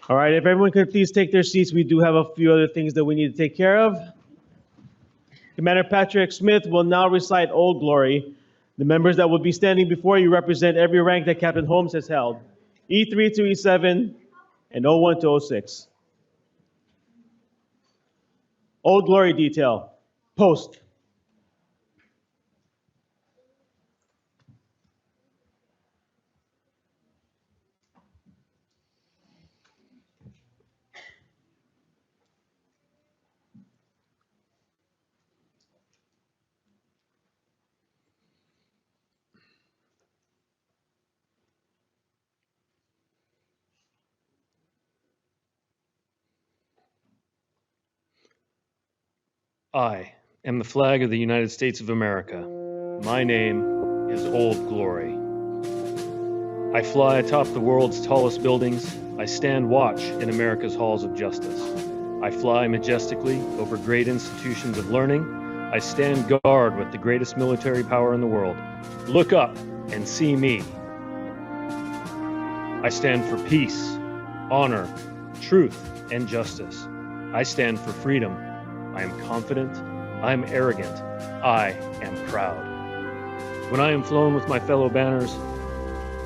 All right, if everyone could please take their seats, we do have a few other things that we need to take care of. Commander Patrick Smith will now recite Old Glory. The members that will be standing before you represent every rank that Captain Holmes has held, E3 to E7 and 01 to 06. Old Glory detail, post. I am the flag of the United States of America. My name is Old Glory. I fly atop the world's tallest buildings. I stand watch in America's halls of justice. I fly majestically over great institutions of learning. I stand guard with the greatest military power in the world. Look up and see me. I stand for peace, honor, truth, and justice. I stand for freedom. I am confident, I am arrogant, I am proud. When I am flown with my fellow banners,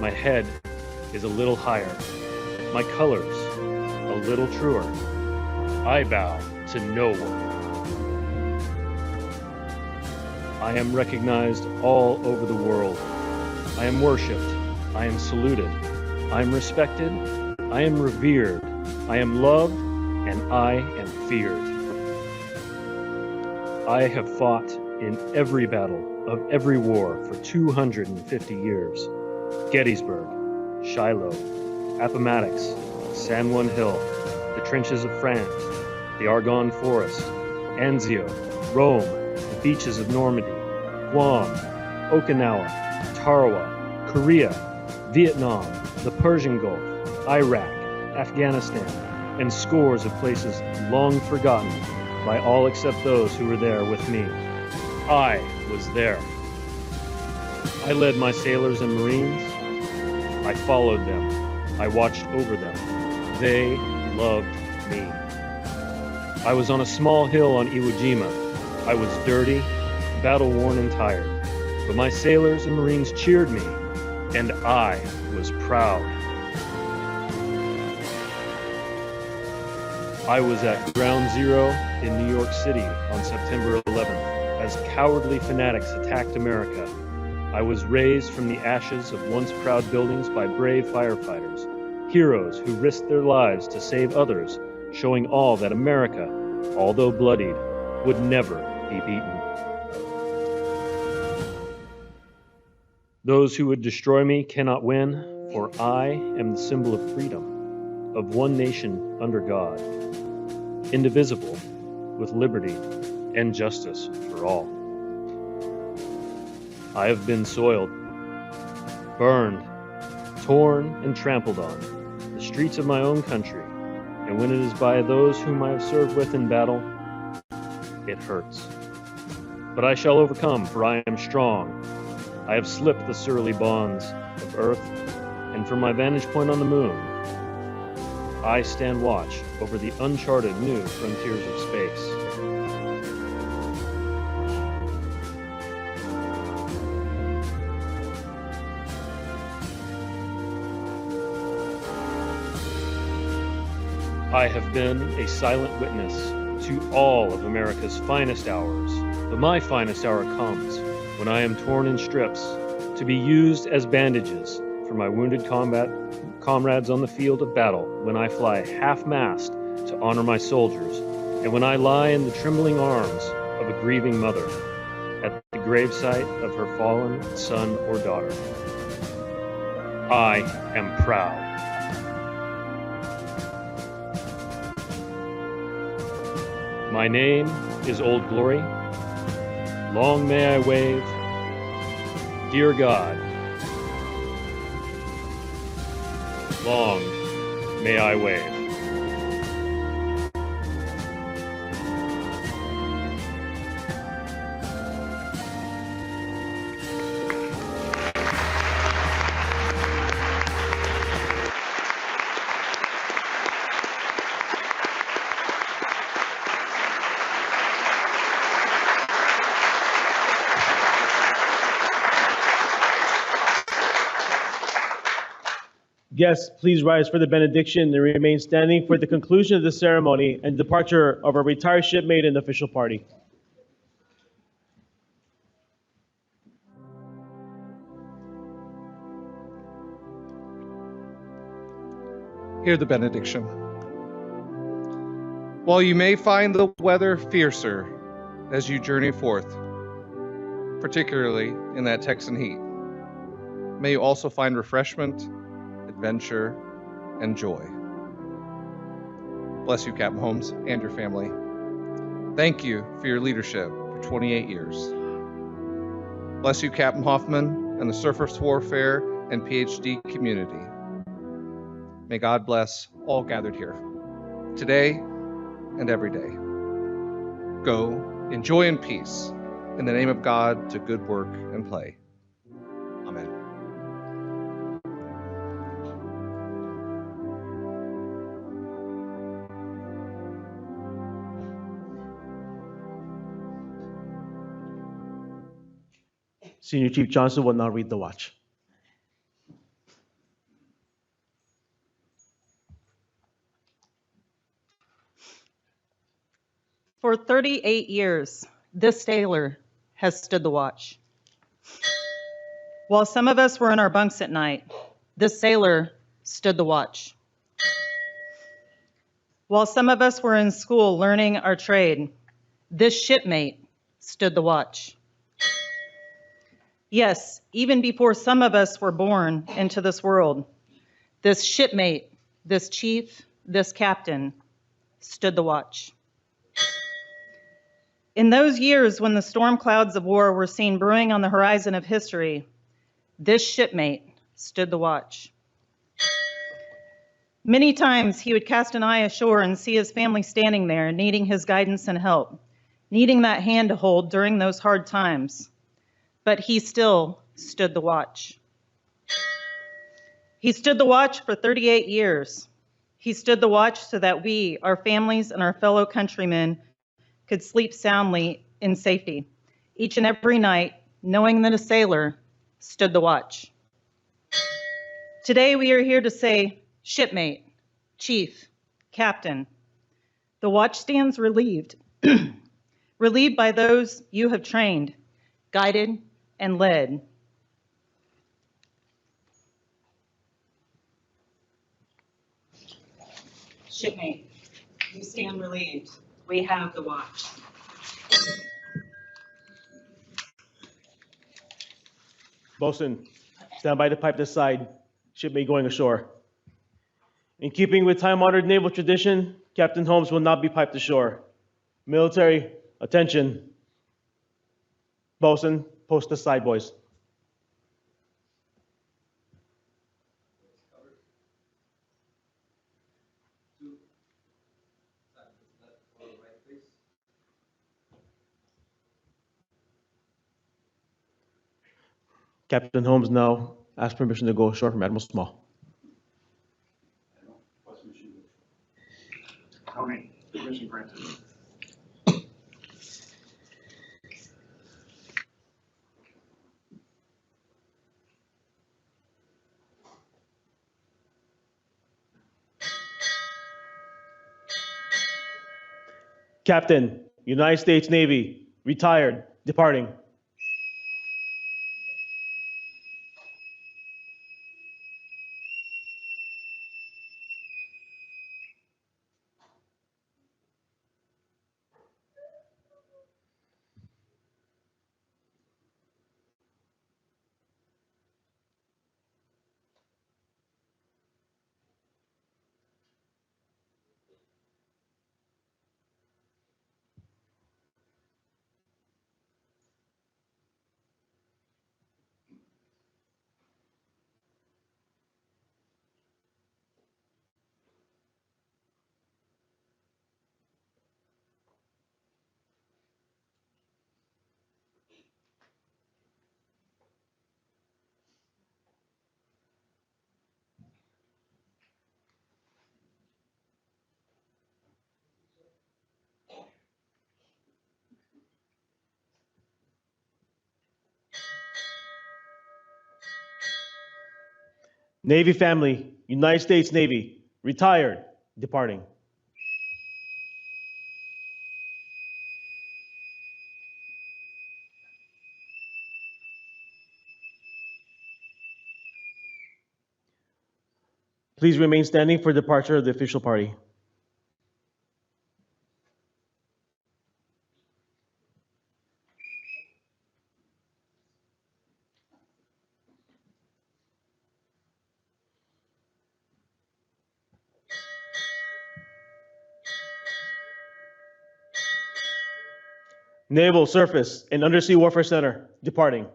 my head is a little higher, my colors a little truer. I bow to no one. I am recognized all over the world. I am worshipped, I am saluted, I am respected, I am revered, I am loved, and I am feared. I have fought in every battle of every war for 250 years. Gettysburg, Shiloh, Appomattox, San Juan Hill, the trenches of France, the Argonne Forest, Anzio, Rome, the beaches of Normandy, Guam, Okinawa, Tarawa, Korea, Vietnam, the Persian Gulf, Iraq, Afghanistan, and scores of places long forgotten by all except those who were there with me. I was there. I led my sailors and Marines. I followed them. I watched over them. They loved me. I was on a small hill on Iwo Jima. I was dirty, battle-worn and tired. But my sailors and Marines cheered me, and I was proud. I was at Ground Zero in New York City on September 11th as cowardly fanatics attacked America. I was raised from the ashes of once proud buildings by brave firefighters, heroes who risked their lives to save others, showing all that America, although bloodied, would never be beaten. Those who would destroy me cannot win, for I am the symbol of freedom, of one nation under God, indivisible, with liberty and justice for all. I have been soiled, burned, torn, and trampled on the streets of my own country, and when it is by those whom I have served with in battle, it hurts. But I shall overcome, for I am strong. I have slipped the surly bonds of earth, and from my vantage point on the moon, I stand watch over the uncharted new frontiers of space. I have been a silent witness to all of America's finest hours, but my finest hour comes when I am torn in strips to be used as bandages for my wounded comrades on the field of battle, when I fly half-mast to honor my soldiers, and when I lie in the trembling arms of a grieving mother at the gravesite of her fallen son or daughter. I am proud. My name is Old Glory. Long may I wave. Dear God, long may I wave. Guests, please rise for the benediction and remain standing for the conclusion of the ceremony and departure of our retired shipmate and official party. Hear the benediction. While you may find the weather fiercer as you journey forth, particularly in that Texan heat, may you also find refreshment, adventure, and joy. Bless you, Captain Holmes, and your family. Thank you for your leadership for 28 years. Bless you, Captain Hoffman, and the surface warfare and PhD community. May God bless all gathered here, today and every day. Go, enjoy in peace, in the name of God, to good work and play. Amen. Senior Chief Johnson will now read the watch. For 38 years, this sailor has stood the watch. While some of us were in our bunks at night, this sailor stood the watch. While some of us were in school learning our trade, this shipmate stood the watch. Yes, even before some of us were born into this world, this shipmate, this chief, this captain stood the watch. In those years when the storm clouds of war were seen brewing on the horizon of history, this shipmate stood the watch. Many times he would cast an eye ashore and see his family standing there, needing his guidance and help, needing that hand to hold during those hard times. But he still stood the watch. He stood the watch for 38 years. He stood the watch so that we, our families, and our fellow countrymen could sleep soundly in safety, each and every night, knowing that a sailor stood the watch. Today we are here to say, shipmate, chief, captain, the watch stands relieved, relieved by those you have trained, guided, and led. Shipmate, you stand relieved. We have the watch. Bosun, stand by to pipe this side. Shipmate going ashore. In keeping with time-honored naval tradition, Captain Holmes will not be piped ashore. Military, Attention. Bosun, post the side, boys. Captain Holmes now asks permission to go ashore from Admiral Small. Tony, permission granted. Captain, United States Navy, retired, departing. Navy family, United States Navy, retired, departing. Please remain standing for departure of the official party. Naval, Surface, and Undersea Warfare Center, departing.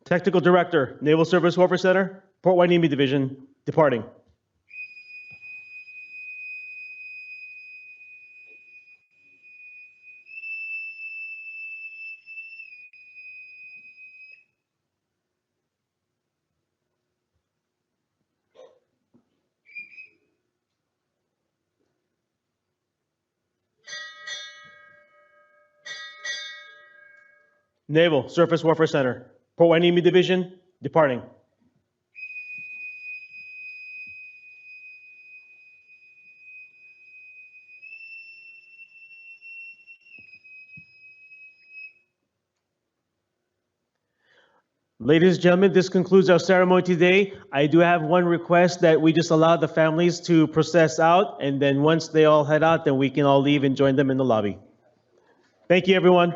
Technical Director, Naval Surface Warfare Center, Port Hueneme Division, departing. Naval Surface Warfare Center, Port Hueneme Division, departing. Ladies and gentlemen, this concludes our ceremony today. I do have one request that we just allow the families to process out, and then once they all head out, then we can all leave and join them in the lobby. Thank you, everyone.